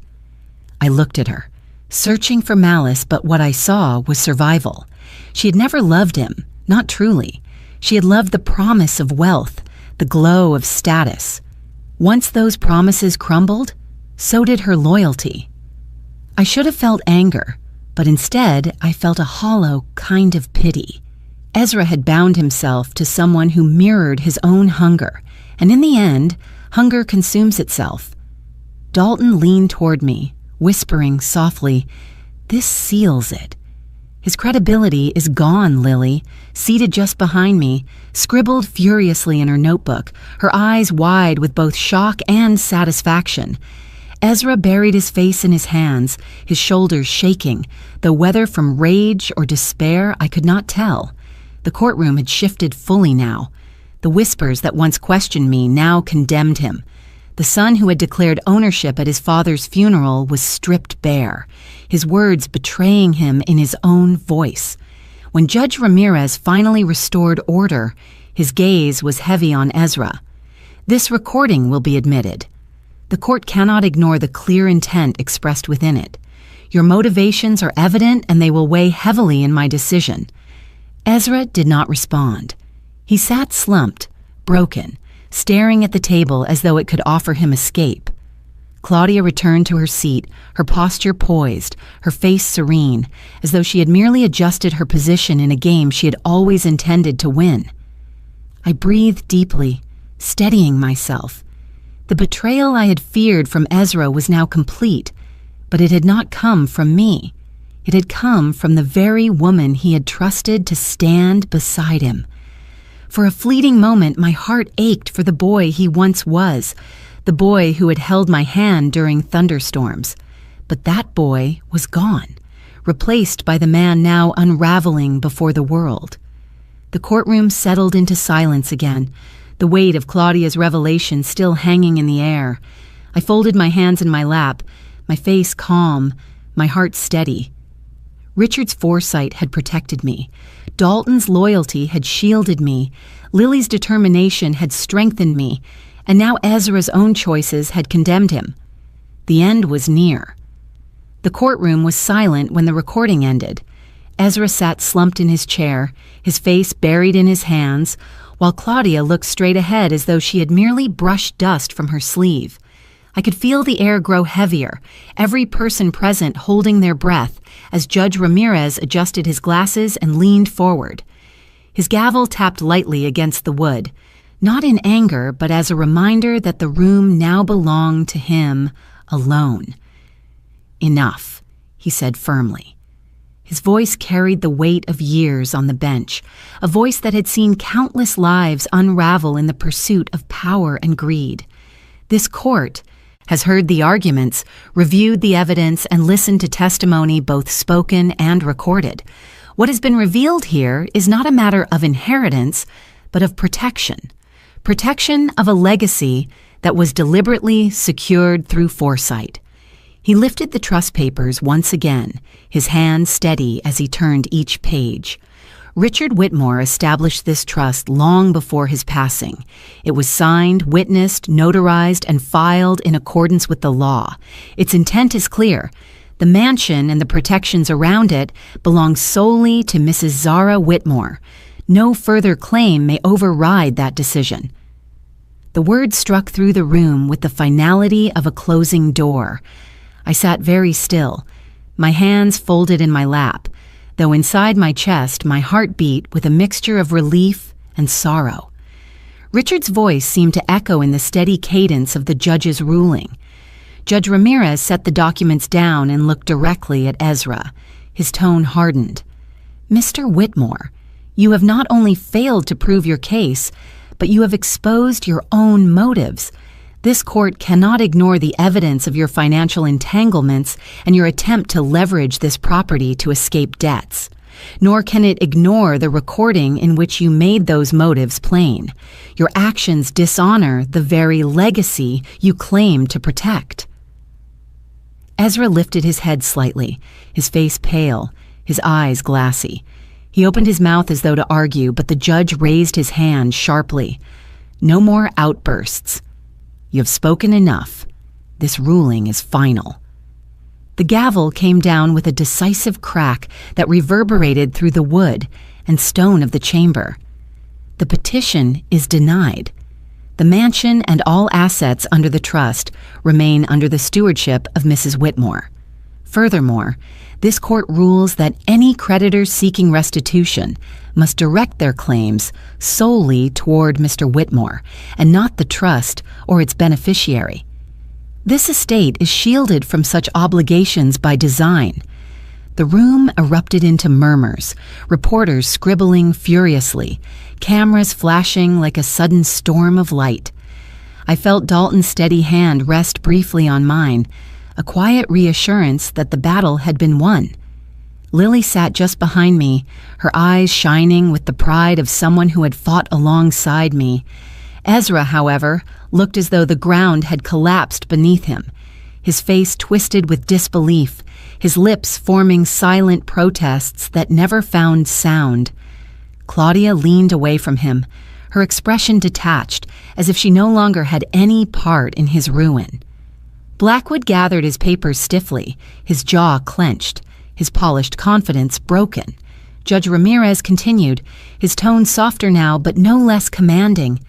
I looked at her, searching for malice, but what I saw was survival. She had never loved him, not truly. She had loved the promise of wealth, the glow of status. Once those promises crumbled, so did her loyalty. I should have felt anger, but instead I felt a hollow kind of pity. Ezra had bound himself to someone who mirrored his own hunger, and in the end, hunger consumes itself. Dalton leaned toward me, whispering softly, "This seals it." His credibility is gone, Lily, seated just behind me, scribbled furiously in her notebook, her eyes wide with both shock and satisfaction. Ezra buried his face in his hands, his shoulders shaking, though whether from rage or despair I could not tell. The courtroom had shifted fully now. The whispers that once questioned me now condemned him. The son who had declared ownership at his father's funeral was stripped bare, his words betraying him in his own voice. When Judge Ramirez finally restored order, his gaze was heavy on Ezra. "This recording will be admitted. The court cannot ignore the clear intent expressed within it. Your motivations are evident and they will weigh heavily in my decision." Ezra did not respond. He sat slumped, broken, staring at the table as though it could offer him escape. Claudia returned to her seat, her posture poised, her face serene, as though she had merely adjusted her position in a game she had always intended to win. I breathed deeply, steadying myself. The betrayal I had feared from Ezra was now complete, but it had not come from me. It had come from the very woman he had trusted to stand beside him. For a fleeting moment, my heart ached for the boy he once was, the boy who had held my hand during thunderstorms. But that boy was gone, replaced by the man now unraveling before the world. The courtroom settled into silence again, the weight of Claudia's revelation still hanging in the air. I folded my hands in my lap, my face calm, my heart steady. Richard's foresight had protected me. Dalton's loyalty had shielded me. Lily's determination had strengthened me. And now Ezra's own choices had condemned him. The end was near. The courtroom was silent when the recording ended. Ezra sat slumped in his chair, his face buried in his hands, while Claudia looked straight ahead as though she had merely brushed dust from her sleeve. I could feel the air grow heavier, every person present holding their breath as Judge Ramirez adjusted his glasses and leaned forward. His gavel tapped lightly against the wood, not in anger, but as a reminder that the room now belonged to him alone. "Enough," he said firmly. His voice carried the weight of years on the bench, a voice that had seen countless lives unravel in the pursuit of power and greed. This court has heard the arguments, reviewed the evidence, and listened to testimony both spoken and recorded. What has been revealed here is not a matter of inheritance, but of protection. Protection of a legacy that was deliberately secured through foresight. He lifted the trust papers once again, his hand steady as he turned each page. Richard Whitmore established this trust long before his passing. It was signed, witnessed, notarized, and filed in accordance with the law. Its intent is clear. The mansion and the protections around it belong solely to Mrs. Zara Whitmore. No further claim may override that decision. The words struck through the room with the finality of a closing door. I sat very still, my hands folded in my lap, though inside my chest my heart beat with a mixture of relief and sorrow. Richard's voice seemed to echo in the steady cadence of the judge's ruling. Judge Ramirez set the documents down and looked directly at Ezra. His tone hardened. "Mr. Whitmore, you have not only failed to prove your case, but you have exposed your own motives. This court cannot ignore the evidence of your financial entanglements and your attempt to leverage this property to escape debts. Nor can it ignore the recording in which you made those motives plain. Your actions dishonor the very legacy you claim to protect." Ezra lifted his head slightly, his face pale, his eyes glassy. He opened his mouth as though to argue, but the judge raised his hand sharply. "No more outbursts. You have spoken enough. This ruling is final." The gavel came down with a decisive crack that reverberated through the wood and stone of the chamber. The petition is denied. The mansion and all assets under the trust remain under the stewardship of Mrs. Whitmore. Furthermore, this court rules that any creditors seeking restitution must direct their claims solely toward Mr. Whitmore and not the trust or its beneficiary. This estate is shielded from such obligations by design. The room erupted into murmurs, reporters scribbling furiously, cameras flashing like a sudden storm of light. I felt Dalton's steady hand rest briefly on mine, a quiet reassurance that the battle had been won. Lily sat just behind me, her eyes shining with the pride of someone who had fought alongside me. Ezra, however, looked as though the ground had collapsed beneath him, his face twisted with disbelief, his lips forming silent protests that never found sound. Claudia leaned away from him, her expression detached, as if she no longer had any part in his ruin. Blackwood gathered his papers stiffly, his jaw clenched, his polished confidence broken. Judge Ramirez continued, his tone softer now but no less commanding.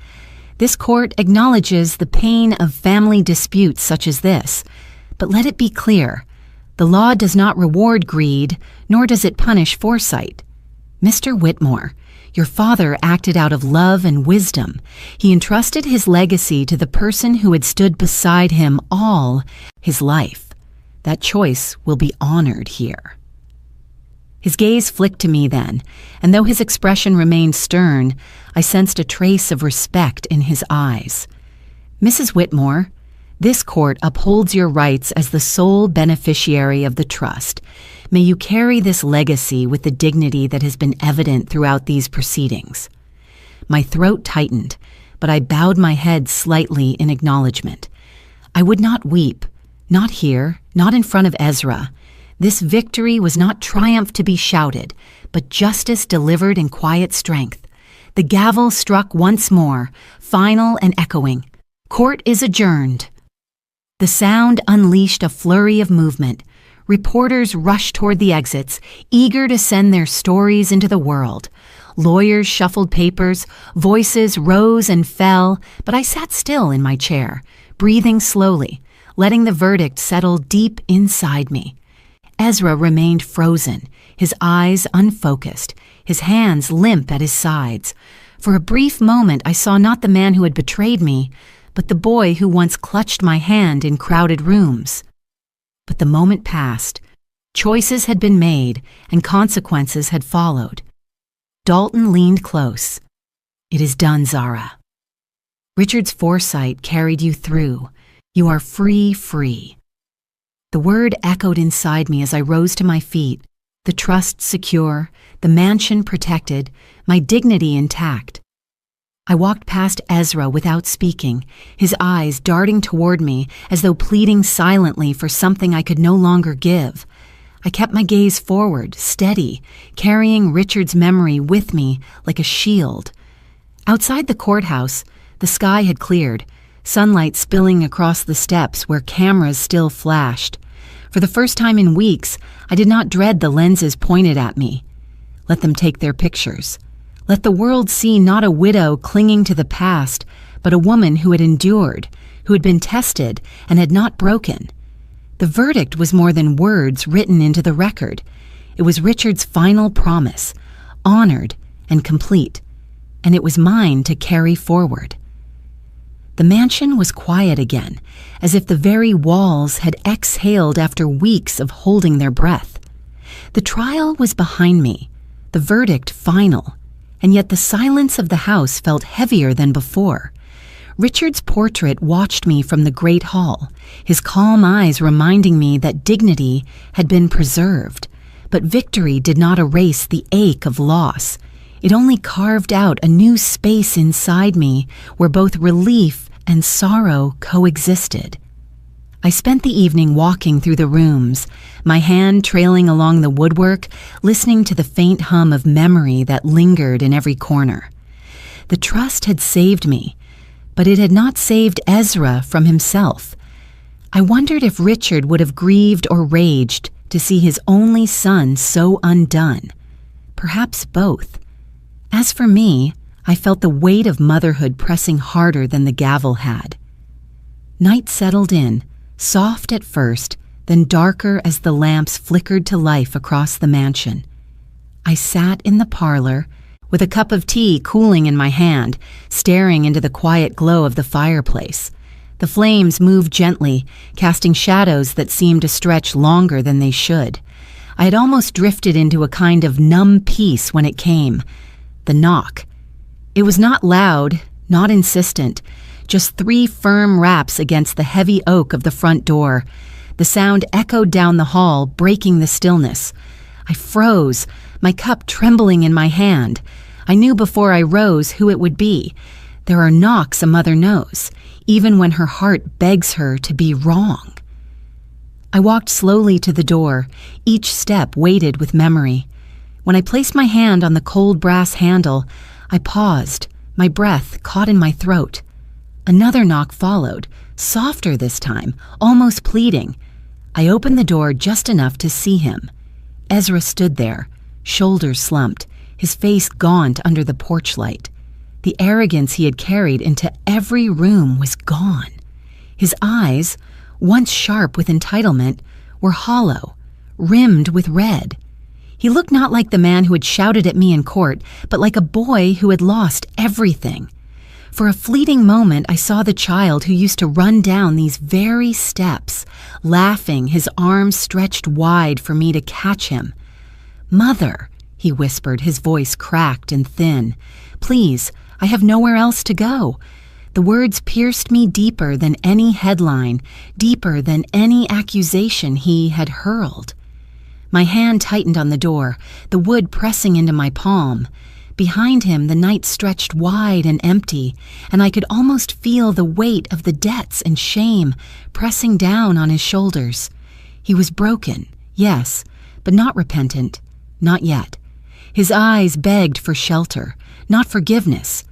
This court acknowledges the pain of family disputes such as this, but let it be clear, the law does not reward greed, nor does it punish foresight. Mr. Whitmore, your father acted out of love and wisdom. He entrusted his legacy to the person who had stood beside him all his life. That choice will be honored here. His gaze flicked to me then, and though his expression remained stern, I sensed a trace of respect in his eyes. Mrs. Whitmore, this court upholds your rights as the sole beneficiary of the trust. May you carry this legacy with the dignity that has been evident throughout these proceedings. My throat tightened, but I bowed my head slightly in acknowledgement. I would not weep, not here, not in front of Ezra. This victory was not triumph to be shouted, but justice delivered in quiet strength. The gavel struck once more, final and echoing. Court is adjourned. The sound unleashed a flurry of movement. Reporters rushed toward the exits, eager to send their stories into the world. Lawyers shuffled papers, voices rose and fell, but I sat still in my chair, breathing slowly, letting the verdict settle deep inside me. Ezra remained frozen, his eyes unfocused, his hands limp at his sides. For a brief moment I saw not the man who had betrayed me, but the boy who once clutched my hand in crowded rooms. But the moment passed. Choices had been made, and consequences had followed. Dalton leaned close. It is done, Zara. Richard's foresight carried you through. You are free. The word echoed inside me as I rose to my feet, the trust secure, the mansion protected, my dignity intact. I walked past Ezra without speaking, his eyes darting toward me as though pleading silently for something I could no longer give. I kept my gaze forward, steady, carrying Richard's memory with me like a shield. Outside the courthouse, the sky had cleared, sunlight spilling across the steps where cameras still flashed. For the first time in weeks, I did not dread the lenses pointed at me. Let them take their pictures. Let the world see not a widow clinging to the past, but a woman who had endured, who had been tested and had not broken. The verdict was more than words written into the record. It was Richard's final promise, honored and complete, and it was mine to carry forward. The mansion was quiet again, as if the very walls had exhaled after weeks of holding their breath. The trial was behind me, the verdict final, and yet the silence of the house felt heavier than before. Richard's portrait watched me from the great hall, his calm eyes reminding me that dignity had been preserved. But victory did not erase the ache of loss. It only carved out a new space inside me where both relief and sorrow coexisted. I spent the evening walking through the rooms, my hand trailing along the woodwork, listening to the faint hum of memory that lingered in every corner. The trust had saved me, but it had not saved Ezra from himself. I wondered if Richard would have grieved or raged to see his only son so undone. Perhaps both. As for me, I felt the weight of motherhood pressing harder than the gavel had. Night settled in, soft at first, then darker as the lamps flickered to life across the mansion. I sat in the parlor, with a cup of tea cooling in my hand, staring into the quiet glow of the fireplace. The flames moved gently, casting shadows that seemed to stretch longer than they should. I had almost drifted into a kind of numb peace when it came. The knock. It was not loud, not insistent, just 3 firm raps against the heavy oak of the front door. The sound echoed down the hall, breaking the stillness. I froze, my cup trembling in my hand. I knew before I rose who it would be. There are knocks a mother knows, even when her heart begs her to be wrong. I walked slowly to the door, each step weighted with memory. When I placed my hand on the cold brass handle, I paused, my breath caught in my throat. Another knock followed, softer this time, almost pleading. I opened the door just enough to see him. Ezra stood there, shoulders slumped, his face gaunt under the porch light. The arrogance he had carried into every room was gone. His eyes, once sharp with entitlement, were hollow, rimmed with red. He looked not like the man who had shouted at me in court, but like a boy who had lost everything. For a fleeting moment, I saw the child who used to run down these very steps, laughing, his arms stretched wide for me to catch him. "Mother," he whispered, his voice cracked and thin. "Please, I have nowhere else to go." The words pierced me deeper than any headline, deeper than any accusation he had hurled. My hand tightened on the door, the wood pressing into my palm. Behind him, the night stretched wide and empty, and I could almost feel the weight of the debts and shame pressing down on his shoulders. He was broken, yes, but not repentant, not yet. His eyes begged for shelter, not forgiveness.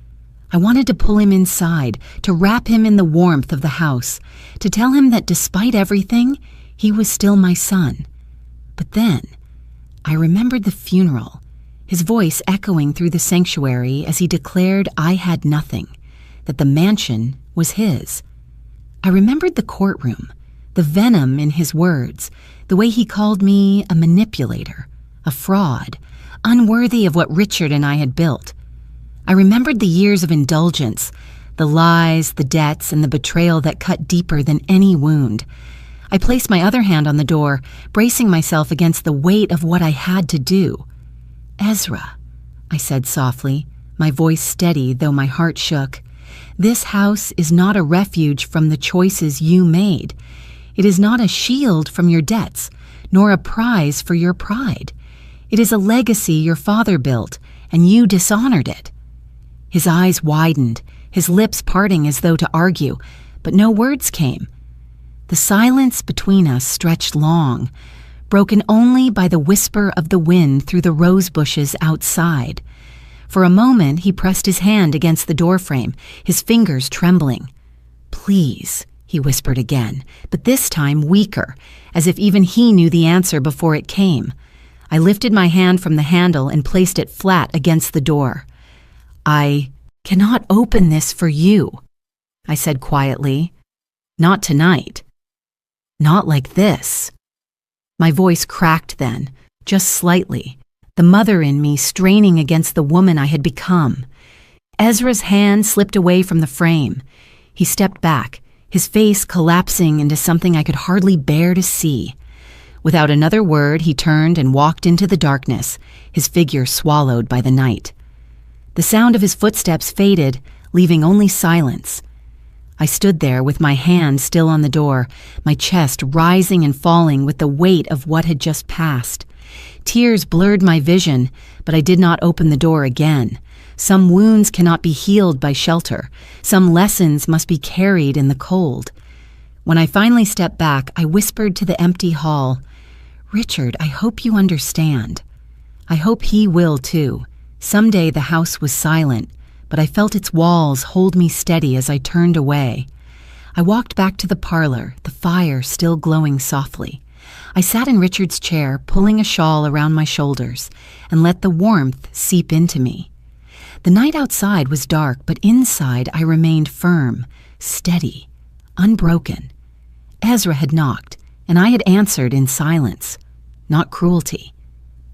I wanted to pull him inside, to wrap him in the warmth of the house, to tell him that despite everything, he was still my son. But then, I remembered the funeral, his voice echoing through the sanctuary as he declared I had nothing, that the mansion was his. I remembered the courtroom, the venom in his words, the way he called me a manipulator, a fraud, unworthy of what Richard and I had built. I remembered the years of indulgence, the lies, the debts, and the betrayal that cut deeper than any wound. I placed my other hand on the door, bracing myself against the weight of what I had to do. "Ezra," I said softly, my voice steady though my heart shook, "this house is not a refuge from the choices you made. It is not a shield from your debts, nor a prize for your pride. It is a legacy your father built, and you dishonored it." His eyes widened, his lips parting as though to argue, but no words came. The silence between us stretched long, broken only by the whisper of the wind through the rose bushes outside. For a moment he pressed his hand against the doorframe, his fingers trembling. "Please," he whispered again, but this time weaker, as if even he knew the answer before it came. I lifted my hand from the handle and placed it flat against the door. "I cannot open this for you," I said quietly. "Not tonight. Not like this." My voice cracked then, just slightly, the mother in me straining against the woman I had become. Ezra's hand slipped away from the frame. He stepped back, his face collapsing into something I could hardly bear to see. Without another word, he turned and walked into the darkness, his figure swallowed by the night. The sound of his footsteps faded, leaving only silence. I stood there with my hand still on the door, my chest rising and falling with the weight of what had just passed. Tears blurred my vision, but I did not open the door again. Some wounds cannot be healed by shelter. Some lessons must be carried in the cold. When I finally stepped back, I whispered to the empty hall, "Richard, I hope you understand. I hope he will too." Someday the house was silent, but I felt its walls hold me steady as I turned away. I walked back to the parlor, the fire still glowing softly. I sat in Richard's chair, pulling a shawl around my shoulders, and let the warmth seep into me. The night outside was dark, but inside I remained firm, steady, unbroken. Ezra had knocked, and I had answered in silence, not cruelty.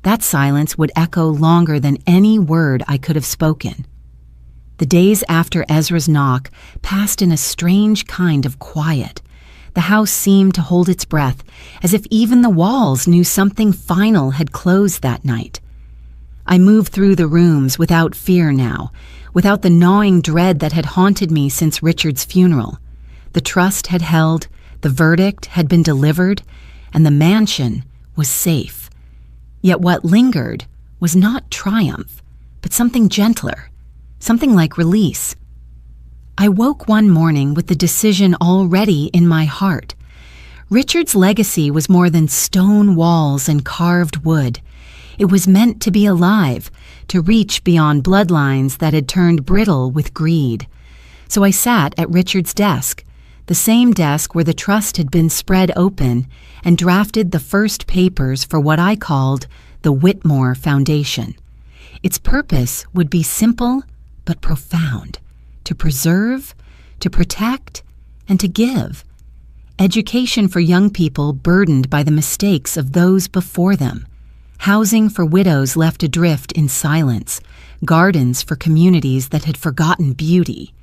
That silence would echo longer than any word I could have spoken. The days after Ezra's knock passed in a strange kind of quiet. The house seemed to hold its breath, as if even the walls knew something final had closed that night. I moved through the rooms without fear now, without the gnawing dread that had haunted me since Richard's funeral. The trust had held, the verdict had been delivered, and the mansion was safe. Yet what lingered was not triumph, but something gentler, something like release. I woke one morning with the decision already in my heart. Richard's legacy was more than stone walls and carved wood. It was meant to be alive, to reach beyond bloodlines that had turned brittle with greed. So I sat at Richard's desk, the same desk where the trust had been spread open, and drafted the first papers for what I called the Whitmore Foundation. Its purpose would be simple but profound: to preserve, to protect, and to give. Education for young people burdened by the mistakes of those before them. Housing for widows left adrift in silence. Gardens for communities that had forgotten beauty.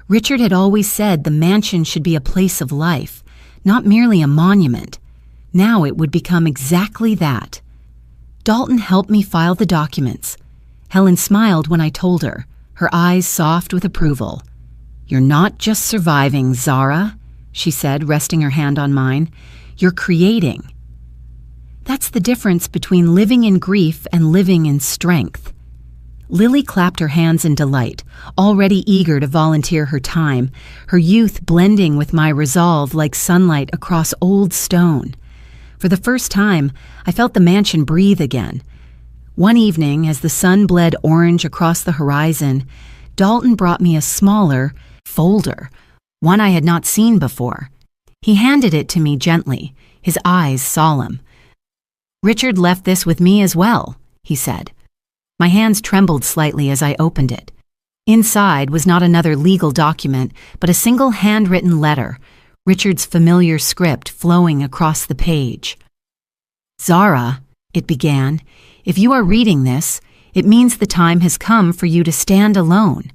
Richard had always said the mansion should be a place of life, not merely a monument. Now it would become exactly that. Dalton helped me file the documents. Helen smiled when I told her, her eyes soft with approval. "You're not just surviving, Zara," she said, resting her hand on mine. "You're creating." That's the difference between living in grief and living in strength. Lily clapped her hands in delight, already eager to volunteer her time, her youth blending with my resolve like sunlight across old stone. For the first time, I felt the mansion breathe again. One evening, as the sun bled orange across the horizon, Dalton brought me a smaller folder, one I had not seen before. He handed it to me gently, his eyes solemn. "Richard left this with me as well," he said. My hands trembled slightly as I opened it. Inside was not another legal document, but a single handwritten letter, Richard's familiar script flowing across the page. "Zara," it began, "if you are reading this, it means the time has come for you to stand alone.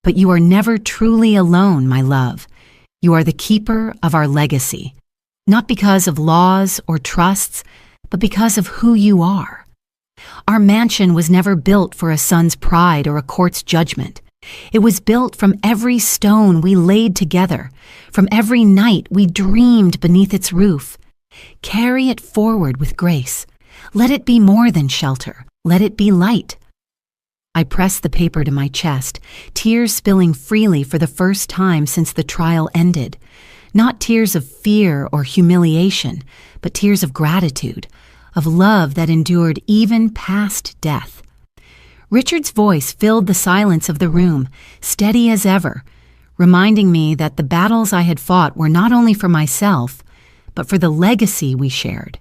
But you are never truly alone, my love. You are the keeper of our legacy, not because of laws or trusts, but because of who you are. Our mansion was never built for a son's pride or a court's judgment. It was built from every stone we laid together, from every night we dreamed beneath its roof. Carry it forward with grace. Let it be more than shelter. Let it be light." I pressed the paper to my chest, tears spilling freely for the first time since the trial ended. Not tears of fear or humiliation, but tears of gratitude, of love that endured even past death. Richard's voice filled the silence of the room, steady as ever, reminding me that the battles I had fought were not only for myself, but for the legacy we shared.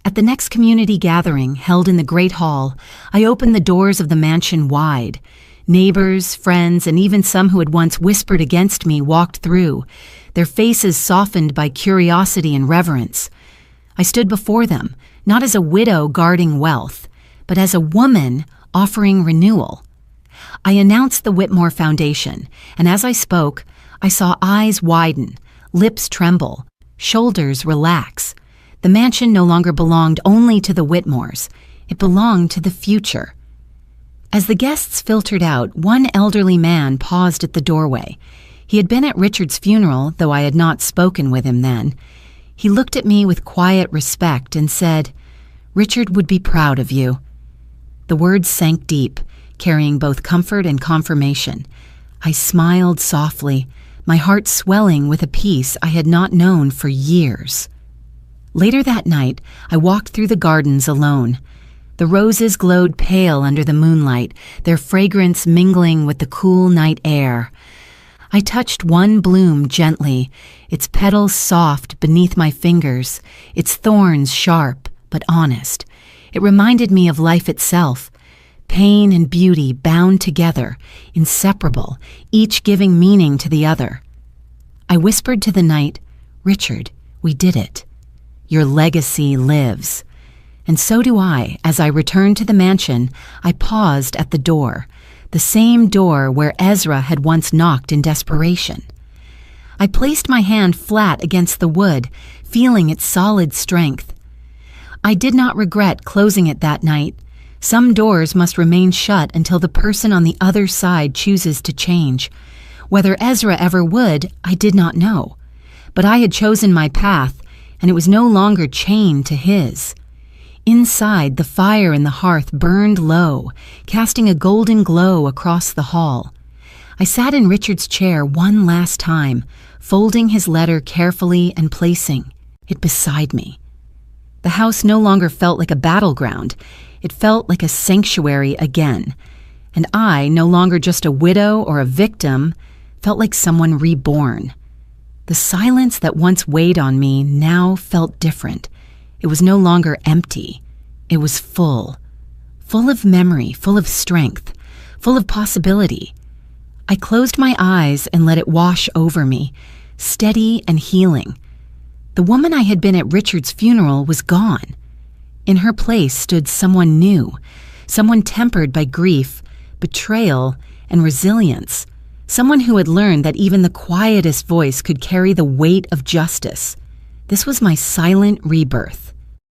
At the next community gathering, held in the Great Hall, I opened the doors of the mansion wide. Neighbors, friends, and even some who had once whispered against me walked through, their faces softened by curiosity and reverence. I stood before them, not as a widow guarding wealth, but as a woman offering renewal. I announced the Whitmore Foundation, and as I spoke, I saw eyes widen, lips tremble, shoulders relax. The mansion no longer belonged only to the Whitmores. It belonged to the future. As the guests filtered out, one elderly man paused at the doorway. He had been at Richard's funeral, though I had not spoken with him then. He looked at me with quiet respect and said, "Richard would be proud of you." The words sank deep, carrying both comfort and confirmation. I smiled softly, my heart swelling with a peace I had not known for years. Later that night, I walked through the gardens alone. The roses glowed pale under the moonlight, their fragrance mingling with the cool night air. I touched one bloom gently, its petals soft beneath my fingers, its thorns sharp but honest. It reminded me of life itself, Pain and beauty bound together, inseparable, each giving meaning to the other. I whispered to the night, "Richard, we did it. Your legacy lives." And so do I. As I returned to the mansion, I paused at the door, the same door where Ezra had once knocked in desperation. I placed my hand flat against the wood, feeling its solid strength. I did not regret closing it that night. Some doors must remain shut until the person on the other side chooses to change. Whether Ezra ever would, I did not know. But I had chosen my path, and it was no longer chained to his. Inside, the fire in the hearth burned low, casting a golden glow across the hall. I sat in Richard's chair one last time, folding his letter carefully and placing it beside me. The house no longer felt like a battleground. It felt like a sanctuary again. And I, no longer just a widow or a victim, felt like someone reborn. The silence that once weighed on me now felt different. It was no longer empty. It was full. Full of memory, full of strength, full of possibility. I closed my eyes and let it wash over me, steady and healing. The woman I had been at Richard's funeral was gone. In her place stood someone new, someone tempered by grief, betrayal, and resilience, someone who had learned that even the quietest voice could carry the weight of justice. This was my silent rebirth.